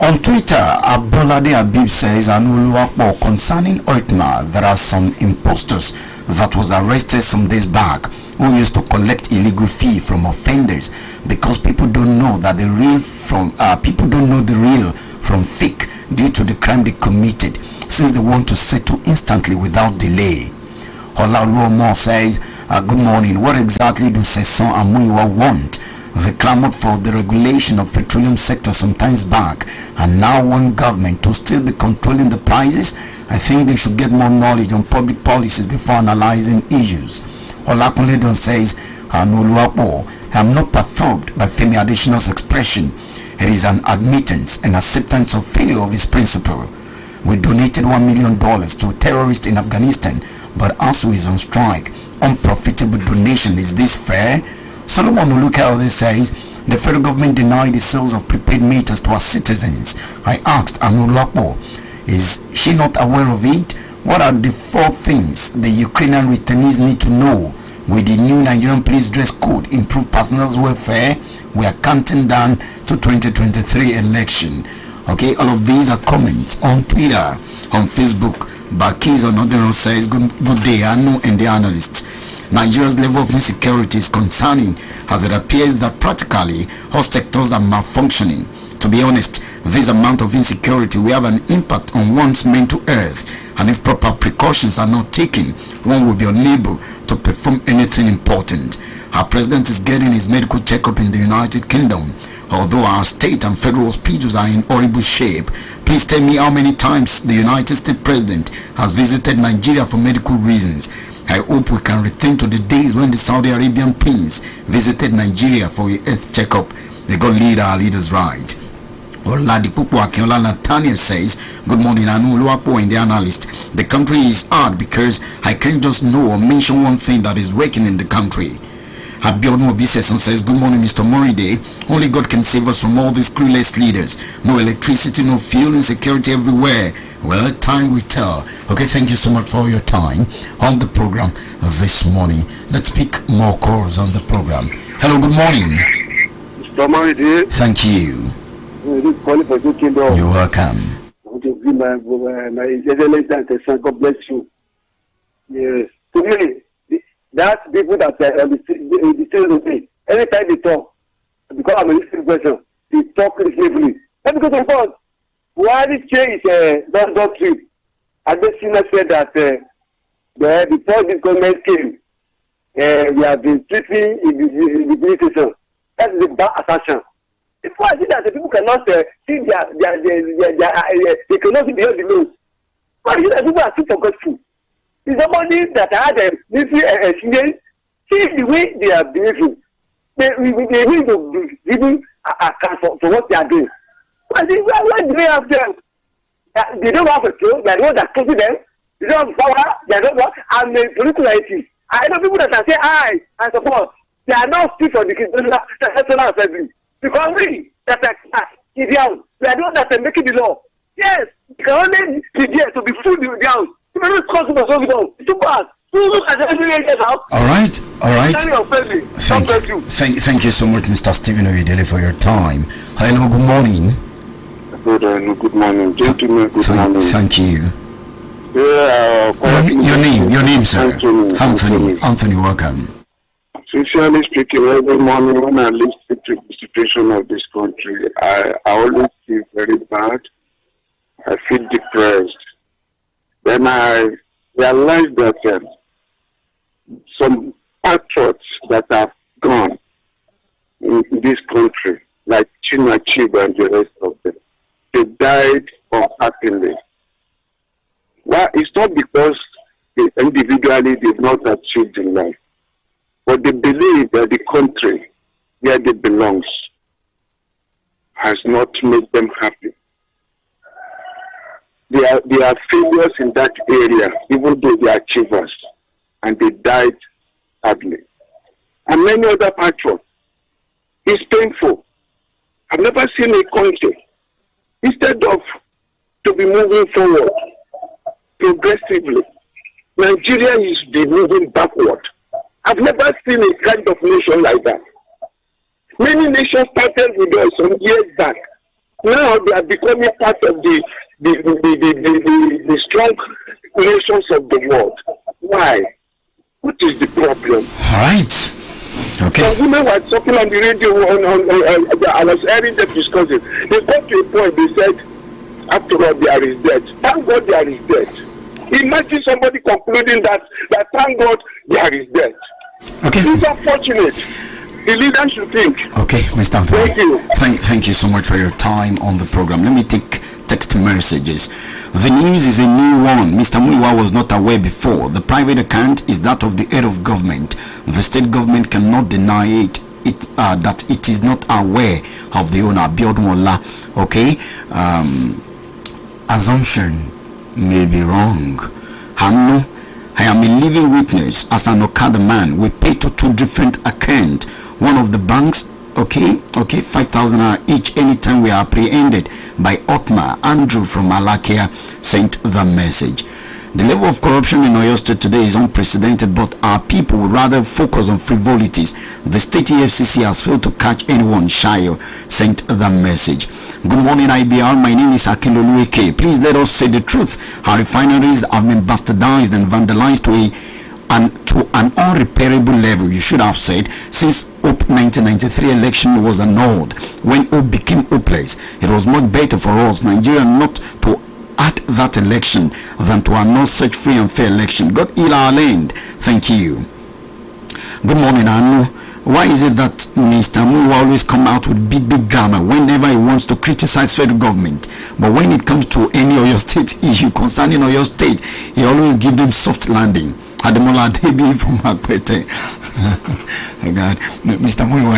On Twitter, Abolade Abib says, Anuluwapo, concerning Oitma, there are some imposters that was arrested some days back who used to collect illegal fee from offenders because people don't know that the real from from fake due to the crime they committed, since they want to settle instantly without delay. Olaruomo says, good morning. What exactly do Sesson and Muiwa want? They clamored for the regulation of petroleum sector some times back and now want government to still be controlling the prices. I think they should get more knowledge on public policies before analyzing issues. Olakunledon says, Anuluapo, I am not perturbed by Femi Adesina's expression. It is an admittance and acceptance of failure of his principle. We donated $1 million to terrorists in Afghanistan, but ASU is on strike. Unprofitable donation, is this fair? Solomon Oluka says, the federal government denied the sales of prepaid meters to our citizens. I asked Anulapo, is she not aware of it? What are the 4 things the Ukrainian returnees need to know? With the new Nigerian police dress code, improve personal welfare, we are counting down to 2023 election. Okay, all of these are comments on Twitter, on Facebook. Bakis on Ordinary says, good day, Anu and the analysts. Nigeria's level of insecurity is concerning, as it appears that practically all sectors are malfunctioning. To be honest, this amount of insecurity will have an impact on one's mental health, and if proper precautions are not taken, one will be unable to perform anything important. Our president is getting his medical checkup in the United Kingdom. Although our state and federal hospitals are in horrible shape, please tell me how many times the United States president has visited Nigeria for medical reasons. I hope we can return to the days when the Saudi Arabian prince visited Nigeria for a health checkup. May God lead our leaders right. Oladipupo Akinola Nathaniel says, good morning, Anu Oluwapo and the analyst. The country is hard because I can't just know or mention one thing that is working in the country. Abiodun Obiseson says, good morning, Mr. Moride. Only God can save us from all these clueless leaders. No electricity, no fuel, insecurity everywhere. Well, time will tell. Okay, thank you so much for your time on the program this morning. Let's pick more calls on the program. Hello, good morning. Mr. Moride. Thank you. You're welcome. God bless you. Yes. Today, that people that on the same anytime they talk, because I'm a listening person, they talk reasonably. And because of course, why this change London trip, and the senior said that before this government came, we have been treating in the police station. That is a bad assertion. Before I see that the people cannot see they cannot see beyond the laws. But you know, people are too forgetful. It's somebody that had a military experience. See the way they are behaving. They need to be given account for what they are doing. But why do they have them? They don't have a throne. They are not that close to them. They don't have power. They are not. And the political elite. I know people that say I support. They are not fit for the national assembly. Because we that are idiots. We are the ones that are making the law. Yes, you can only be there to be fooled with the house. All right. Thank you so much, Mr. Stephen Oyedele, for your time. Hello, good morning. Good morning, gentlemen. Good morning. Thank you. Your name, sir. Anthony, welcome. Sincerely speaking, every morning when I listen to the situation of this country, I always feel very bad. I feel depressed. Then I realized that some patriots that have gone in this country, like Chinachiba and the rest of them, they died unhappily. Well, it's not because they individually did not achieve in life, but they believe that the country where they belong has not made them happy. They are failures in that area, even though they are achievers, and they died sadly. And many other patriots. It's painful. I've never seen a country, instead of to be moving forward progressively, Nigeria is moving backward. I've never seen a kind of nation like that. Many nations started with us some years back. Now they are becoming part of the strong nations of the world. Why? What is the problem? All right. Okay. Some women were talking on the radio. I was hearing them discussing. They got to a point. They said, "After all, there is death. Thank God, there is death." Imagine somebody concluding that thank God, there is death. Okay. It's unfortunate. The leader should think. Okay, Mr. Anthony. Thank you. Thank you so much for your time on the program. Let me take text messages. The news is a new one. Mr. Muiwa was not aware before. The private account is that of the head of government. The state government cannot deny it that it is not aware of the owner. Biodmola. Okay. Assumption may be wrong. I am a living witness. As an Okada man, we pay to two different accounts. One of the banks, okay, 5,000 each anytime we are apprehended by Otmar. Andrew from Malakia sent the message. The level of corruption in Oyo State today is unprecedented, but our people would rather focus on frivolities. The state EFCC has failed to catch anyone shy, sent the message. Good morning, IBR. My name is Akinlolu Eke. Please let us say the truth. Our refineries have been bastardized and vandalized to an unrepairable level. You should have said, since Hope 1993 election was annulled, when Hope became hopeless, it was much better for us, Nigeria, not to at that election than to annul such free and fair election. God heal our land. Thank you. Good morning, Anu. Why is it that Mr. Mu always come out with big grammar whenever he wants to criticize federal government, but when it comes to any Oyo State issue concerning Oyo State, he always give them soft landing? Ademola Debi from Akwete. God, Mr. Mu,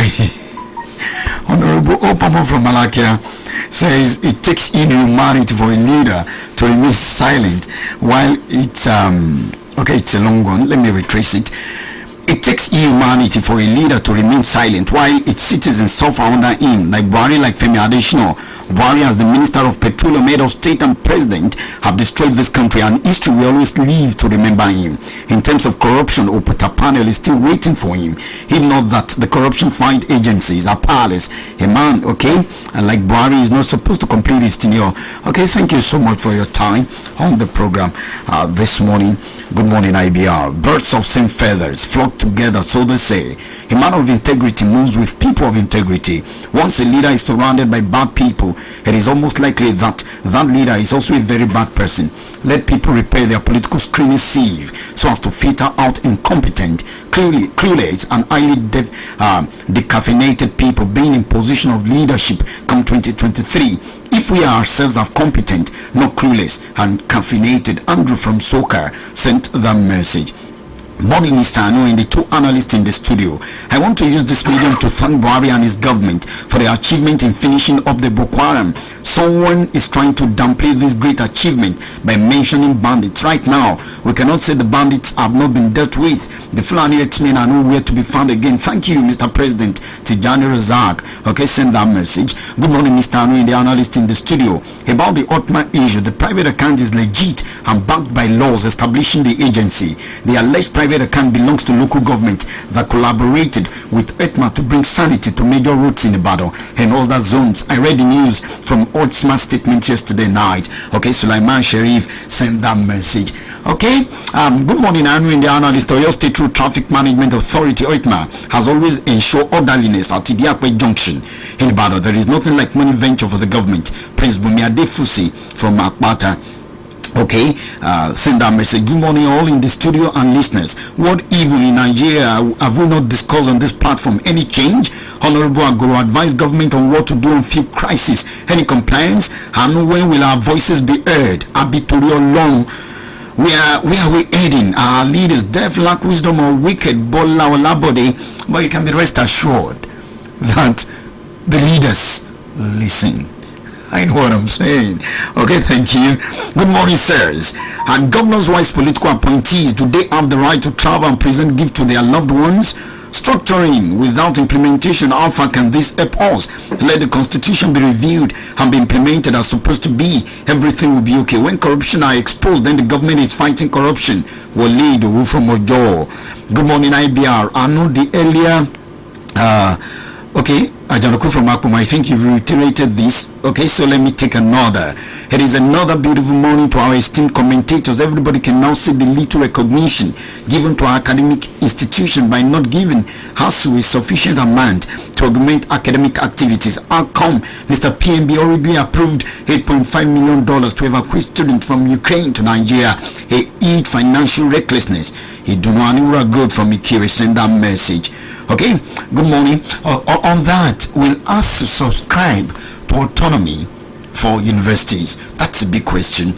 Honorable Opamo from Malakia says it takes inhumanity for a leader to remain silent while it's okay, it's a long one. Let me retrace it. It takes inhumanity for a leader to remain silent while its citizens suffer under him, like Buhari, like Femi Adesina. Buhari, as the Minister of Petroleum, head of state and president, have destroyed this country, and history will always live to remember him. In terms of corruption, Oputa panel is still waiting for him. If not that, the corruption fight agencies are powerless. A man, okay, and like Buhari, is not supposed to complete his tenure. Okay, thank you so much for your time on the program this morning. Good morning, IBR. Birds of same feathers flock together, so they say. A man of integrity moves with people of integrity. Once a leader is surrounded by bad people, it is almost likely that that leader is also a very bad person. Let people repair their political screening sieve so as to filter out incompetent, clueless, and highly decaffeinated people being in position of leadership come 2023. If we ourselves are competent, not clueless and caffeinated, Andrew from Soka sent the message. Morning, Mr. Anu, and the two analysts in the studio. I want to use this medium to thank Buhari and his government for their achievement in finishing up the Boko Haram. Someone is trying to downplay this great achievement by mentioning bandits. Right now, we cannot say the bandits have not been dealt with. The Fulani herdsmen are nowhere to be found again. Thank you, Mr. President. Tijani Razak. Okay, send that message. Good morning, Mr. Anu, and the analyst in the studio. About the Otman issue, the private account is legit and backed by laws establishing the agency. The alleged private account belongs to local government that collaborated with ETMA to bring sanity to major roads in Ibadan and other zones. I read the news from Otsma's statement yesterday night. Okay, Sulaiman Sharif sent that message. Okay, good morning, Anu, in the analyst. Oyo State Road Traffic Management Authority, OITMA, has always ensured orderliness at Idiakwe Junction in Ibadan. There is nothing like money venture for the government. Prince Bumi Adefusi from Akbata. Okay, send that message. Good morning, all in the studio and listeners. What evil in Nigeria have we not discussed on this platform? Any change? Honorable Agoro advise government on what to do on field crisis. Any complaints? And when will our voices be heard? Abitorio long. Where are we heading? Our leaders deaf, lack wisdom, or wicked, bola or labode? But you can be rest assured that the leaders listen. I know what I'm saying. Okay, thank you. Good morning, sirs. Are governors' wise political appointees, do they have the right to travel and present gifts to their loved ones? Structuring without implementation, how far can this help us? Let the constitution be reviewed and be implemented as supposed to be. Everything will be okay. When corruption are exposed, then the government is fighting corruption. Will lead from Ojo. Good morning, IBR. I know the earlier okay, Ajanoku from Akpom, I think you've reiterated this. Okay, so let me take another. It is another beautiful morning to our esteemed commentators. Everybody can now see the little recognition given to our academic institution by not giving us a sufficient amount to augment academic activities. How come Mr. PMB already approved $8.5 million to evacuate students from Ukraine to Nigeria? A huge financial recklessness. He do not good from Ikiri. Send that message. Okay, good morning. On that, we'll ask to subscribe to autonomy for universities. That's a big question.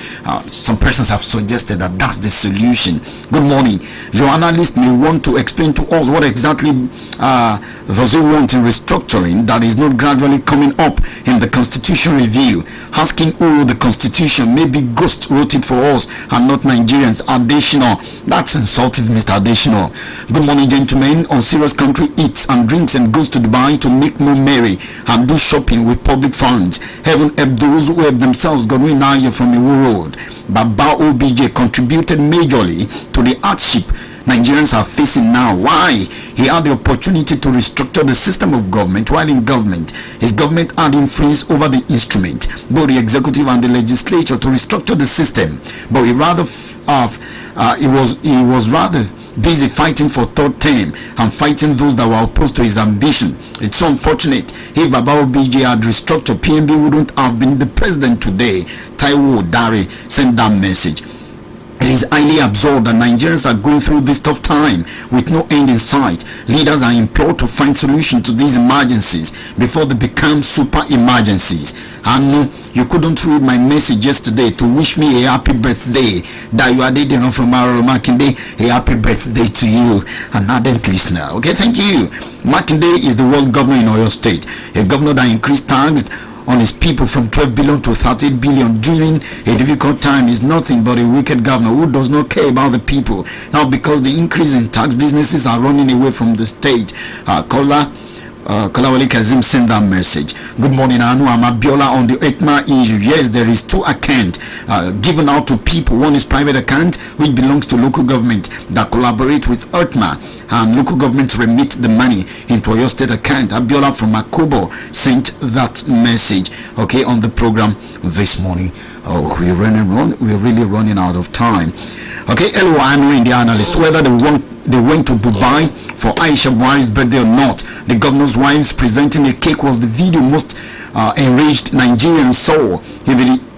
Some persons have suggested that that's the solution. Good morning. Your analyst may want to explain to us what exactly does it want in restructuring that is not gradually coming up in the constitution review. Asking who the constitution, maybe Ghost wrote it for us and not Nigerians. Additional. That's insulting, Mr. Additional. Good morning, gentlemen. On serious, country eats and drinks and goes to Dubai to make more merry and do shopping with public funds. Heaven help those those who have themselves got away now from the world. Baba OBJ contributed majorly to the hardship Nigerians are facing now. Why? He had the opportunity to restructure the system of government. While in government, his government had influence over the instrument, both the executive and the legislature, to restructure the system. But he was rather busy fighting for third term and fighting those that were opposed to his ambition. It's so unfortunate. If Baba OBJ had restructured, PNB wouldn't have been the president today. Taiwo Dare sent that message. It is highly absurd that Nigerians are going through this tough time with no end in sight. Leaders are implored to find solutions to these emergencies before they become super emergencies. And you couldn't read my message yesterday to wish me a happy birthday. That you are dating from Makinde. A happy birthday to you, an ardent listener. Okay, thank you. Makinde is the world governor in Oyo State, a governor that increased tax on his people from 12 billion to 38 billion during a difficult time. Is nothing but a wicked governor who does not care about the people. Now, because the increase in tax, businesses are running away from the state. Kolawale Kazim sent that message. Good morning, Anu. I'm Abiola on the ETMA issue. Yes, there is two accounts given out to people. One is private account, which belongs to local government that collaborate with ETMA, and local governments remit the money into your state account. Abiola from Akobo sent that message, okay, on the program this morning. Oh, we're really running out of time. Okay, hello, I'm in the analyst. Whether they went to Dubai for Aisha Buhari's birthday or not, the governor's wives presenting a cake was the video most enraged Nigerians saw.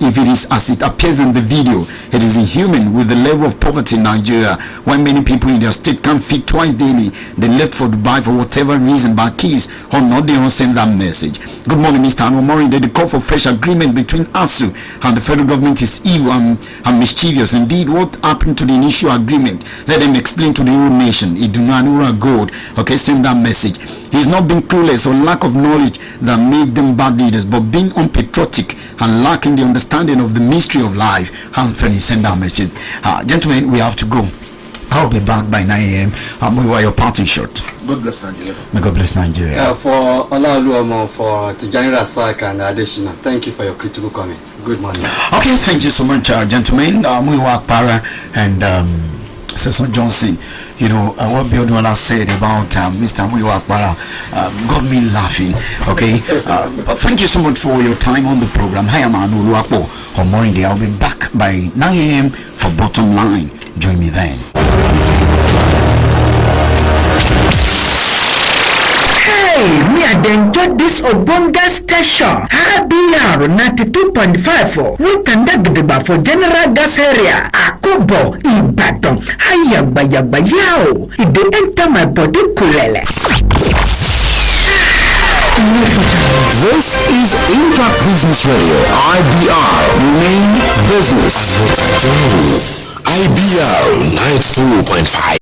If it is as it appears in the video, it is inhuman with the level of poverty in Nigeria. When many people in their state can't feed twice daily, they left for Dubai for whatever reason, but keys or not, they don't send that message. Good morning, Mr. Anwamori. The call for fresh agreement between ASU and the federal government is evil and mischievous. Indeed, what happened to the initial agreement? Let them explain to the whole nation. Idunanura Gold, okay, send that message. He's not been clueless or lack of knowledge that made them bad leaders, but being unpatriotic and lacking the understanding of the mystery of life. Anthony, send that message. Gentlemen, we have to go. I'll be back by 9 a.m. We were your parting shot. God bless Nigeria. May God bless Nigeria. For Olaoluomo, for Tijani Rasak and Adeshina, thank you for your critical comments. Good morning. Okay, thank you so much, gentlemen. Muiwa Para and Sesson Johnson. You know what Biodola said about Mr. Muiwa Para got me laughing. Okay, but thank you so much for your time on the program. Hi, I'm Anu Luapo. On morning day, I'll be back by 9 a.m. for Bottom Line. Join me then. Hey, me I enjoy this Obonga station. IBR 92.5 we can for general gas area. Akobo, Ibadan, Ayagbayao. If they enter my body, kulele. This is Impact Business Radio, IBR, remain business. Amutajero, IBR 92.5.